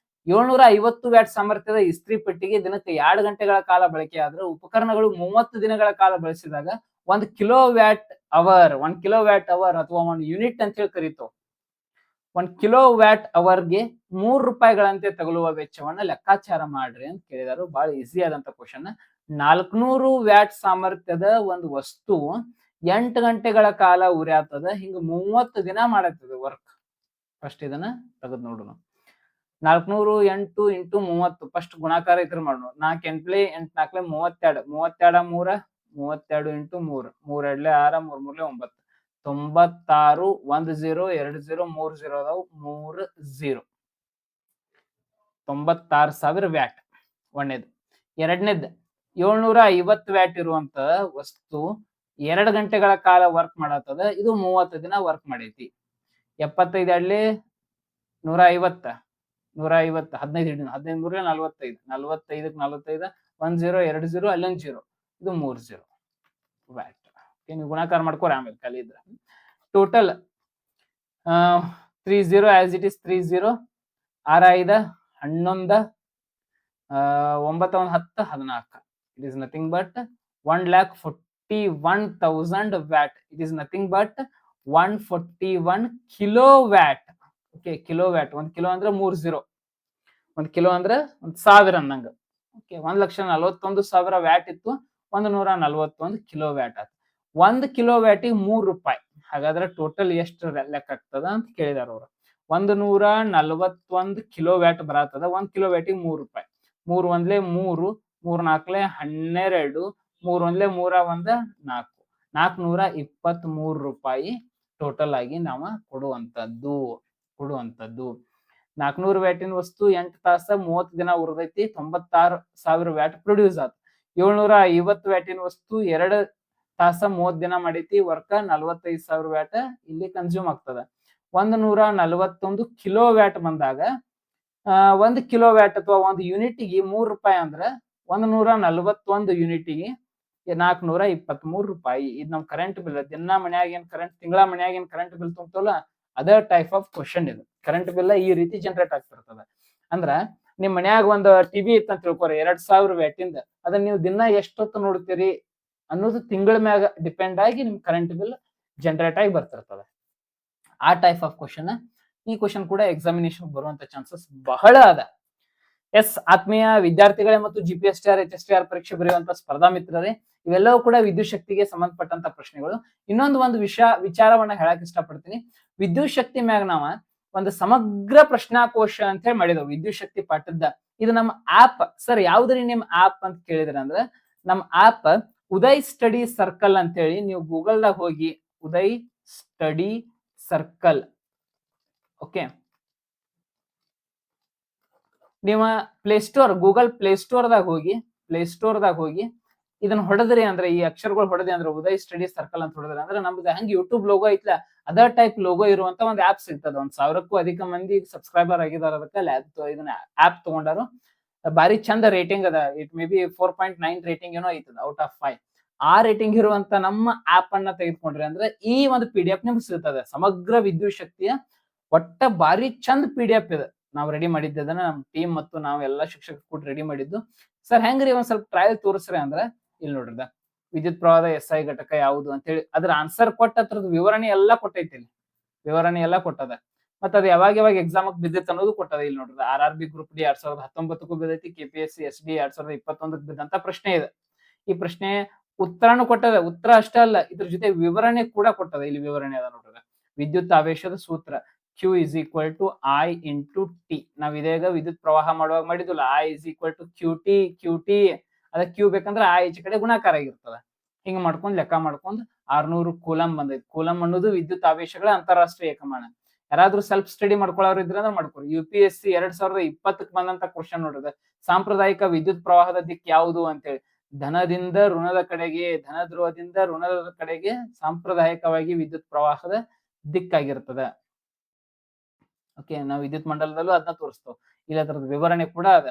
750 ವ್ಯಾಟ್ ಸಾಮರ್ಥ್ಯದ ಇಸ್ತ್ರಿ ಪೆಟ್ಟಿಗೆ ದಿನಕ್ಕೆ 2 ಗಂಟೆಗಳ ಕಾಲ ಬಳಕೆ ಆದ್ರೆ ಉಪಕರಣಗಳು 30 ದಿನಗಳ ಕಾಲ ಬಳಸಿದಾಗ 1 ಕಿಲೋವ್ಯಾಟ್ ಅವರ್ ಅಥವಾ 1 ಯೂನಿಟ್ ಅಂತ ಹೇಳಿ ಕರೀತಾವ. 1 ಕಿಲೋವ್ಯಾಟ್ ಅವರ್ಗೆ 3 ರೂಪಾಯಿಗಳಂತೆ ತಗಲುವ ವೆಚ್ಚವನ್ನ ಲೆಕ್ಕಾಚಾರ ಮಾಡ್ರಿ ಅಂತ ಕೇಳಿದಾರು. ಬಹಳ ಈಸಿ ಆದಂತ ಕ್ವಶನ್. 400 ವ್ಯಾಟ್ ಸಾಮರ್ಥ್ಯದ ಒಂದು ವಸ್ತು 8 ಗಂಟೆಗಳ ಕಾಲ ಉರಿಯಾತದ. ಹಿಂಗ 30 ದಿನ ಮಾಡತ್ತದ ವರ್ಕ್. ಫಸ್ಟ್ ಇದನ್ನ ತೆಗೆದು ನೋಡೋಣ. 400 8 ಇಂಟು 30 ಫಸ್ಟ್ ಗುಣಾಕಾರ ಇದ್ರ ಮಾಡೋಣ. 4 ಎಂಟ್ಲೆ 8 4 32 32 32 ಇಂಟು 3 3 2 6 3 3 9 96 1 0 2 0 3 0 ಅದಾವು 3 0 96,000 ವ್ಯಾಟ್ ಒಂದೇದು. ಎರಡನೇದು 750 ವ್ಯಾಟ್ ಇರುವಂತ ವಸ್ತು 2 ಗಂಟೆಗಳ ಕಾಲ ವರ್ಕ್ ಮಾಡತ್ತದ. ಇದು 30 ದಿನ ವರ್ಕ್ ಮಾಡೈತಿ. 75 2 150 150 15 15 3 45 45 45 1 0 2 0 ಅಲ್ಲೊಂದು 0 ಇದು 3 0 ವ್ಯಾಟ್. ನೀವು ಗುಣಾಕಾರ ಮಾಡ್ಕೋರಿ ಆಮೇಲೆ ಖಾಲಿ ಇದ್ರೆ. Total 30 as it is 30 6 5 11 9 10 14. It is nothing but 1,41,000 watt. It is nothing but 141 kilowatt. Okay, kilowatt. 1 kilo ಅಂದ್ರೆ 3 0. 1 ಕಿಲೋ ಅಂದ್ರೆ 1000 ಅನ್ನಂಗ. ಓಕೆ, 1,41,000 ವ್ಯಾಟ್ ಇತ್ತು. 141 ಕಿಲೋ ವ್ಯಾಟ್ ಆಯ್ತು. 1 ಕಿಲೋ ವ್ಯಾಟಿಗೆ 3 ರೂಪಾಯಿ. ಹಾಗಾದ್ರೆ ಟೋಟಲ್ ಎಷ್ಟು ಲೆಕ್ಕ ಆಗ್ತದ ಅಂತ ಕೇಳಿದಾರ ಅವರು. 141 ಕಿಲೋ ವ್ಯಾಟ್ ಬರತ್ತದ. 1 ಕಿಲೋ ವ್ಯಾಟಿಗೆ 3 ರೂಪಾಯಿ. 3 ಒಂದ್ಲೆ 3 3 4 12 3 ಒಂದ್ಲೆ 3 1 4 423 ರೂಪಾಯಿ ಟೋಟಲ್ ಆಗಿ ನಾವು ಕೊಡುವಂತದ್ದು. 400 ವ್ಯಾಟಿನ ವಸ್ತು 8 ತಾಸ 30 ದಿನ ಉರಿದೈತಿ. 96,000 ವ್ಯಾಟ್ ಪ್ರೊಡ್ಯೂಸ್ ಆಯ್ತು. 750 ವ್ಯಾಟಿನ ವಸ್ತು 2 ತಾಸ 30 ದಿನ ಮಾಡೈತಿ ವರ್ಕ್ 45,000 ವ್ಯಾಟ್ ಇಲ್ಲಿ ಕನ್ಸ್ಯೂಮ್ ಆಗ್ತದ. 141 ಕಿಲೋ ವ್ಯಾಟ್ ಬಂದಾಗ 1 ಕಿಲೋ ವ್ಯಾಟ್ ಅಥವಾ 1 ಯೂನಿಟ್ಗೆ ₹3 ಅಂದ್ರ 141 ಯೂನಿಟ್ಗೆ ₹423. ಇದು ನಮ್ ಕರೆಂಟ್ ಬಿಲ್. ದಿನ ಮನ್ಯಾಗ ಏನ್ ಕರೆಂಟ್ ತಿಂಗಳ ಮನ್ಯಾಗ ಏನ್ ಕರೆಂಟ್ ಬಿಲ್ ತುಂಬತವಲ್ಲ ಅದೇ ಟೈಪ್ ಆಫ್ ಕ್ವಶನ್ ಇದು. ಕರೆಂಟ್ ಬಿಲ್ ಈ ರೀತಿ ಜನರೇಟ್ ಆಗ್ತಿರ್ತದ. ಅಂದ್ರ ನಿಮ್ ಮನ್ಯಾಗ ಒಂದ್ ಟಿವಿ ಇತ್ತ ಅಂತ ತಿಳ್ಕೊರಿ 2,000 ವ್ಯಾಟಿಂದ, ಅದನ್ನ ನೀವು ದಿನ ಎಷ್ಟೊತ್ತು ನೋಡ್ತೀರಿ ಅನ್ನೋದು ತಿಂಗಳ ಮ್ಯಾಗ ಡಿಪೆಂಡ್ ಆಗಿ ನಿಮ್ ಕರೆಂಟ್ ಬಿಲ್ ಜನರೇಟ್ ಆಗಿ ಬರ್ತಿರ್ತದೆ. ಆ ಟೈಪ್ ಆಫ್ ಕ್ವಶನ್ ಈ ಕ್ವಶನ್ ಕೂಡ ಎಕ್ಸಾಮಿನೇಷನ್ ಬರುವಂತ ಚಾನ್ಸಸ್ ಬಹಳ ಅದ. ಎಸ್ ಆತ್ಮೀಯ ವಿದ್ಯಾರ್ಥಿಗಳೇ ಮತ್ತು GPSTR HSTR ಪರೀಕ್ಷೆ ಬರೆಯುವಂತ ಸ್ಪರ್ಧಾ ಮಿತ್ರರೇ, ಇವೆಲ್ಲವೂ ಕೂಡ ವಿದ್ಯುತ್ ಶಕ್ತಿಗೆ ಸಂಬಂಧಪಟ್ಟಂತ ಪ್ರಶ್ನೆಗಳು. ಇನ್ನೊಂದು ವಿಚಾರವನ್ನ ಹೇಳಕ್ ಇಷ್ಟಪಡ್ತೀನಿ. ವಿದ್ಯುತ್ ಶಕ್ತಿ ಮ್ಯಾಗ ನಾವ ಒಂದು ಸಮಗ್ರ ಪ್ರಶ್ನಾಕೋಶ ಅಂತ ಹೇಳಿ ಮಾಡಿದೆವು ವಿದ್ಯುತ್ ಶಕ್ತಿ ಪಾಠದ. ಇದು ನಮ್ಮ ಆಪ್. ಸರ್ ಯಾವ್ದ್ರಿ ನಿಮ್ ಆಪ್ ಅಂತ ಕೇಳಿದ್ರ ಅಂದ್ರ ನಮ್ಮ ಆಪ್ ಉದಯ್ ಸ್ಟಡಿ ಸರ್ಕಲ್ ಅಂತ ಹೇಳಿ ನೀವು ಗೂಗಲ್ದಾಗ ಹೋಗಿ ಉದಯ್ ಸ್ಟಡಿ ಸರ್ಕಲ್, ಓಕೆ, ನಿಮ್ಮ ಗೂಗಲ್ ಪ್ಲೇಸ್ಟೋರ್ದಾಗ ಹೋಗಿ ಇದನ್ನ ಹೊಡೆದ್ರಿ ಅಂದ್ರೆ ಈ ಅಕ್ಷರಗಳು ಹೊಡೆದ್ರಿ ಅಂದ್ರೆ ಉದಯ್ ಸ್ಟಡಿ ಸರ್ಕಲ್ ಅಂತ ಹೊಡೆದ್ರಿ ಅಂದ್ರೆ ನಮ್ದು ಹಂಗ ಯೂಟ್ಯೂಬ್ ಲೋಗೋ ಐತ್ಲ ಅದರ್ ಟೈಪ್ ಲೋಗೋ ಇರುವಂತ ಒಂದು ಆಪ್ ಸಿಗ್ತದ. 1,000ಕ್ಕೂ ಅಧಿಕ ಮಂದಿ ಸಬ್ಸ್ಕ್ರೈಬರ್ ಆಗಿದಾರ. ಅದಕ್ಕೆ ಇದನ್ನ ಆಪ್ ತಗೊಂಡಾರು. ಬಾರಿ ಚಂದ ರೇಟಿಂಗ್ ಅದ. ಇಟ್ ಮೇ ಬಿ 4.9 ರೇಟಿಂಗ್ ಏನೋ ಐತದ ಔಟ್ ಆಫ್ 5. ಆ ರೇಟಿಂಗ್ ಇರುವಂತ ನಮ್ಮ ಆಪ್ ಅನ್ನ ತೆಗೆದುಕೊಂಡ್ರಿ ಅಂದ್ರೆ ಈ ಒಂದು PDF ನಿಮ್ಗೆ ಸಿಗ್ತದೆ. ಸಮಗ್ರ ವಿದ್ಯುತ್ ಶಕ್ತಿಯ ಒಟ್ಟ ಬಾರಿ ಚಂದ PDF ಇದೆ. ನಾವು ರೆಡಿ ಮಾಡಿದ್ದೆ ಅದನ್ನ ನಮ್ಮ ಟೀಮ್ ಮತ್ತು ನಾವು ಎಲ್ಲಾ ಶಿಕ್ಷಕರು ಕೂಡ ರೆಡಿ ಮಾಡಿದ್ದು. ಸರ್ ಹೆಂಗ್ರಿ ಒಂದ್ ಸ್ವಲ್ಪ ಟ್ರಯಲ್ ತೋರಿಸ್ರಿ ಅಂದ್ರೆ ಇಲ್ಲಿ ನೋಡ್ರಿ ವಿದ್ಯುತ್ ಪ್ರವಾಹದ SI ಘಟಕ ಯಾವುದು ಅಂತ ಹೇಳಿ ಅದ್ರ ಆನ್ಸರ್ ಕೊಟ್ಟ ಅದ್ರದ್ದು ವಿವರಣೆ ಎಲ್ಲಾ ಕೊಟ್ಟೈತಿ. ವಿವರಣೆ ಎಲ್ಲಾ ಕೊಟ್ಟದ. ಮತ್ತೆ ಅದು ಯಾವಾಗ ಎಕ್ಸಾಮ್ ಬಿದ್ದಿತ್ತು ಅನ್ನೋದು ಕೊಟ್ಟದ. ಇಲ್ಲಿ ನೋಡ್ರಿ RRB ಗ್ರೂಪ್ ಡಿ 2019ಕ್ಕೂ ಬಿದ್ದೈತಿ, KPSC SD 2021ಕ್ಕೆ ಬಿದ್ದಂತ ಪ್ರಶ್ನೆ ಇದೆ. ಈ ಪ್ರಶ್ನೆ ಉತ್ತರನು ಕೊಟ್ಟದ. ಉತ್ತರ ಅಷ್ಟೇ ಅಲ್ಲ, ಇದ್ರ ಜೊತೆ ವಿವರಣೆ ಕೂಡ ಕೊಟ್ಟದ. ಇಲ್ಲಿ ವಿವರಣೆ ಅದ ನೋಡ್ರಿ. ವಿದ್ಯುತ್ ಆವೇಶದ ಸೂತ್ರ Q = I × T. ನಾವ್ ಇದೇಗ ವಿದ್ಯುತ್ ಪ್ರವಾಹ ಮಾಡುವಾಗ ಮಾಡಿದ್ವಲ್ಲ I = QT. ಅದ Q ಬೇಕಂದ್ರೆ I ಈಚೆ ಕಡೆ ಗುಣಾಕಾರ ಆಗಿರ್ತದ. ಹಿಂಗ ಮಾಡ್ಕೊಂಡ್ ಲೆಕ್ಕ ಮಾಡ್ಕೊಂಡ್ 600 ಕೂಲಂ ಬಂದೈತಿ. ಕೂಲಂ ಅನ್ನೋದು ವಿದ್ಯುತ್ ಆವೇಶಗಳ ಅಂತಾರಾಷ್ಟ್ರೀಯ ಏಕಮಾನ. ಯಾರಾದ್ರೂ ಸೆಲ್ಫ್ ಸ್ಟಡಿ ಮಾಡ್ಕೊಳ್ಳೋರು ಇದ್ರಂದ್ರೆ ಮಾಡ್ಕೊರಿ. UPSC 2020ಕ್ಕೆ ಬಂದಂತ ಕ್ವಶನ್ ನೋಡ್ರಿ. ಸಾಂಪ್ರದಾಯಿಕ ವಿದ್ಯುತ್ ಪ್ರವಾಹದ ದಿಕ್ಕು ಯಾವುದು ಅಂತೇಳಿ ಧನದಿಂದ ಋಣದ ಕಡೆಗೆ, ಧನ ಧ್ರುವದಿಂದ ಋಣದ ಕಡೆಗೆ ಸಾಂಪ್ರದಾಯಿಕವಾಗಿ ವಿದ್ಯುತ್ ಪ್ರವಾಹದ ದಿಕ್ಕಾಗಿರ್ತದ. ಓಕೆ, ನಾವು ವಿದ್ಯುತ್ ಮಂಡಲದಲ್ಲೂ ಅದನ್ನ ತೋರಿಸ್ತೇವೆ. ಇಲ್ಲ ಅದರದ ವಿವರಣೆ ಕೂಡ ಅದ.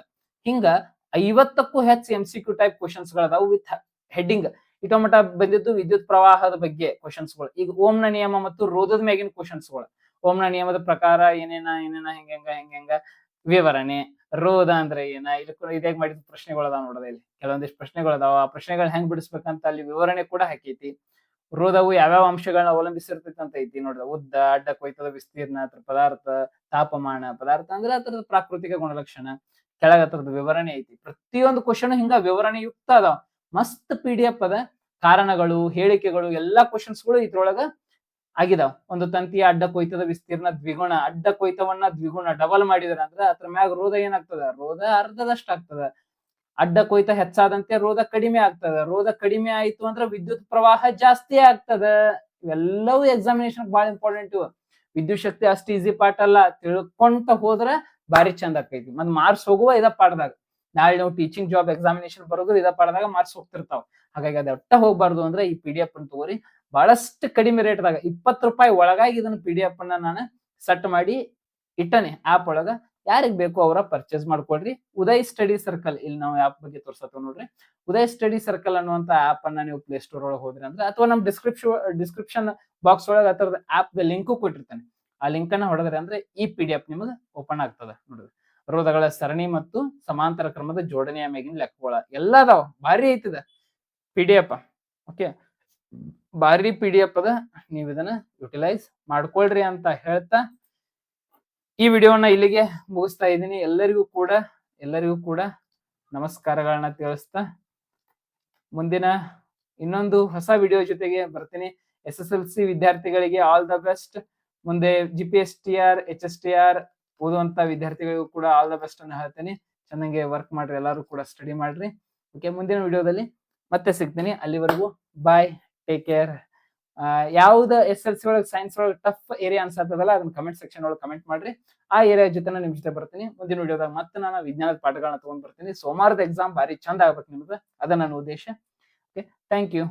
ಹಿಂಗ 50ಕ್ಕೂ ಹೆಚ್ಚು MCQ ಟೈಪ್ ಕ್ವಶನ್ಸ್ ಗಳದಾವು ವಿತ್ ಹೆಡ್ಡಿಂಗ್. ಇಟೋಮಟ ಬಂದಿದ್ದು ವಿದ್ಯುತ್ ಪ್ರವಾಹದ ಬಗ್ಗೆ ಕ್ವಶನ್ಸ್ಗಳು. ಈಗ ಓಮ್ನ ನಿಯಮ ಮತ್ತು ರೋಧದ ಮ್ಯಾಗಿನ ಕ್ವಶನ್ಸ್ಗಳು. ಓಮ್ನ ನಿಯಮದ ಪ್ರಕಾರ ಏನೇನ ಹೆಂಗ ವಿವರಣೆ, ರೋಧ ಅಂದ್ರೆ ಏನ, ಇದಾಗ ಮಾಡಿದ ಪ್ರಶ್ನೆಗಳು ಅದಾವ ನೋಡೋದ. ಇಲ್ಲಿ ಕೆಲವೊಂದಿಷ್ಟು ಪ್ರಶ್ನೆಗಳು ಅದಾವ. ಆ ಪ್ರಶ್ನೆಗಳು ಹೆಂಗ್ ಬಿಡಿಸ್ಬೇಕಂತ ಅಲ್ಲಿ ವಿವರಣೆ ಕೂಡ ಹಾಕೈತಿ. ರೋಧವು ಯಾವ್ಯಾವ ಅಂಶಗಳನ್ನ ಅವಲಂಬಿಸಿರ್ತೈತಿ ಅಂತ ಐತಿ ನೋಡ್ರಿ. ಉದ್ದ, ಅಡ್ಡ ಕೊಯ್ತದ ವಿಸ್ತೀರ್ಣ, ಪದಾರ್ಥ, ತಾಪಮಾನ, ಪದಾರ್ಥ ಅಂದ್ರೆ ಅದರದ ಪ್ರಾಕೃತಿಕ ಗುಣಲಕ್ಷಣ, ಕೆಳಗ ಅದರದ ವಿವರಣೆ ಐತಿ. ಪ್ರತಿಯೊಂದು ಕ್ವಶನ್ ಹಿಂಗ ವಿವರಣೆ ಯುಕ್ತ ಅದಾವ. ಮಸ್ತ್ PDF ಅದ. ಕಾರಣಗಳು, ಹೇಳಿಕೆಗಳು ಎಲ್ಲಾ ಕ್ವಶನ್ಸ್ಗಳು ಇದ್ರೊಳಗ ಆಗಿದಾವ. ಒಂದು ತಂತಿಯ ಅಡ್ಡ ಕೊಯ್ತದ ವಿಸ್ತೀರ್ಣ ದ್ವಿಗುಣ, ಅಡ್ಡ ಕೊಯ್ತವನ್ನ ದ್ವಿಗುಣ ಡಬಲ್ ಮಾಡಿದ್ರ ಅಂದ್ರ ಅದ್ರ ಮ್ಯಾಗ ರೋಧ ಏನಾಗ್ತದ? ರೋಧ ಅರ್ಧದಷ್ಟ ಆಗ್ತದ. ಅಡ್ಡ ಕೊಯ್ತ ಹೆಚ್ಚಾದಂತೆ ರೋಧ ಕಡಿಮೆ ಆಗ್ತದ. ರೋಧ ಕಡಿಮೆ ಆಯ್ತು ಅಂದ್ರೆ ವಿದ್ಯುತ್ ಪ್ರವಾಹ ಜಾಸ್ತಿ ಆಗ್ತದ. ಇವೆಲ್ಲವೂ ಎಕ್ಸಾಮಿನೇಷನ್ ಬಹಳ ಇಂಪಾರ್ಟೆಂಟ್. ವಿದ್ಯುತ್ ಶಕ್ತಿ ಅಷ್ಟು ಈಸಿ ಪಾಠ ಅಲ್ಲ. ತಿಳ್ಕೊಂತ ಹೋದ್ರ ಬಾರಿ ಚಂದ ಆಕೈತಿ. ಮತ್ ಮಾರ್ಕ್ಸ್ ಹೋಗುವ ಇದ ಪಾಠದಾಗ. ನಾಳೆ ನಾವು ಟೀಚಿಂಗ್ ಜಾಬ್ ಎಕ್ಸಾಮಿನೇಷನ್ ಬರೋದು ಇದ ಪಾಠದಾಗ ಮಾರ್ಕ್ಸ್ ಹೋಗ್ತಿರ್ತಾವ. ಹಾಗಾಗಿ ಅದ ಒಟ್ಟ ಹೋಗ್ಬಾರ್ದು ಅಂದ್ರೆ ಈ PDF ಅನ್ನು ತಗೋರಿ. ಬಹಳಷ್ಟು ಕಡಿಮೆ ರೇಟ್ದಾಗ ₹20 ಒಳಗಾಗಿ ಇದನ್ನ PDF ಅನ್ನ ನಾನು ಸೆಟ್ ಮಾಡಿ ಇಟ್ಟನೆ ಆಪ್ ಒಳಗ. ಯಾರಿಗ್ ಬೇಕು ಅವರ ಪರ್ಚೇಸ್ ಮಾಡ್ಕೊಳ್ರಿ. ಉದಯ್ ಸ್ಟಡಿ ಸರ್ಕಲ್, ಇಲ್ಲಿ ನಾವು ಆಪ್ ಬಗ್ಗೆ ತೋರ್ಸತ್ತೇವೆ ನೋಡ್ರಿ. ಉದಯ್ ಸ್ಟಡಿ ಸರ್ಕಲ್ ಅನ್ನುವಂತ ಆಪ್ ಅನ್ನ ನೀವು ಪ್ಲೇ ಸ್ಟೋರ್ ಒಳಗೆ ಹೋದ್ರಿ ಅಂದ್ರೆ ಅಥವಾ ನಮ್ಮ ಡಿಸ್ಕ್ರಿಪ್ಷನ್ ಬಾಕ್ಸ್ ಒಳಗೆ ಅದರದ ಆಪ್ ಲಿಂಕ್ ಕೊಟ್ಟಿರ್ತೇನೆ. ಆ ಲಿಂಕ್ ಅನ್ನ ಹೊಡೆದ್ರಿ ಅಂದ್ರೆ ಈ PDF ನಿಮಗೆ ಓಪನ್ ಆಗ್ತದೆ ನೋಡ್ರಿ. ರೋಧಗಳ ಸರಣಿ ಮತ್ತು ಸಮಾಂತರ ಕ್ರಮದ ಜೋಡಣೆಯ ಮೇಗಿನ ಲೆಕ್ಕಗಳ ಎಲ್ಲ ಅದಾವ. ಭಾರಿ ಐತದ PDF. ಓಕೆ, ಭಾರಿ PDF ಅದ. ನೀವು ಇದನ್ನ ಯುಟಿಲೈಸ್ ಮಾಡ್ಕೊಳ್ರಿ ಅಂತ ಹೇಳ್ತಾ ಈ ವಿಡಿಯೋನ ಇಲ್ಲಿಗೆ ಮುಗಿಸ್ತಾ ಇದ್ದೀನಿ. ಎಲ್ಲರಿಗೂ ಕೂಡ ನಮಸ್ಕಾರಗಳನ್ನ ತಿಳಿಸ್ತಾ ಮುಂದಿನ ಇನ್ನೊಂದು ಹೊಸ ವಿಡಿಯೋ ಜೊತೆಗೆ ಬರ್ತೀನಿ. SSLC ವಿದ್ಯಾರ್ಥಿಗಳಿಗೆ ಆಲ್ ದ ಬೆಸ್ಟ್. ಮುಂದೆ GPSTR HSTR ಓದುವಂತ ವಿದ್ಯಾರ್ಥಿಗಳಿಗೂ ಕೂಡ ಆಲ್ ದ ಬೆಸ್ಟ್ ಅನ್ನ ಹೇಳ್ತೀನಿ. ಚೆನ್ನಾಗಿ ವರ್ಕ್ ಮಾಡ್ರಿ, ಎಲ್ಲರೂ ಕೂಡ ಸ್ಟಡಿ ಮಾಡ್ರಿ. ಓಕೆ, ಮುಂದಿನ ವಿಡಿಯೋದಲ್ಲಿ ಮತ್ತೆ ಸಿಗ್ತೀನಿ. ಅಲ್ಲಿವರೆಗೂ ಬಾಯ್, ಟೇಕ್ ಕೇರ್. ಯಾವ್ದು SSLC ಒಳಗೆ ಸೈನ್ಸ್ ಒಳಗೆ ಟಫ್ ಏರಿಯಾ ಅನ್ಸತ್ತದಲ್ಲ ಅದನ್ನ ಕಮೆಂಟ್ ಸೆಕ್ಷನ್ ಒಳಗೆ ಕಮೆಂಟ್ ಮಾಡ್ರಿ. ಆ ಏರಿಯಾ ಜೊತೆ ನಿಮ್ ಜೊತೆ ಬರ್ತೀನಿ. ಮುಂದಿನ ವಿಡಿಯೋದಾಗ ಮತ್ತೆ ನಾನು ವಿಜ್ಞಾನದ ಪಾಠಗಳನ್ನ ತಗೊಂಡ್ ಬರ್ತೀನಿ. ಸೋಮವಾರದ ಎಕ್ಸಾಮ್ ಭಾರಿ ಚಂದ ಆಗ್ಬೇಕು ನಿಮ್ಗೆ, ಅದ ನನ್ನ ಉದ್ದೇಶ. Okay, thank you.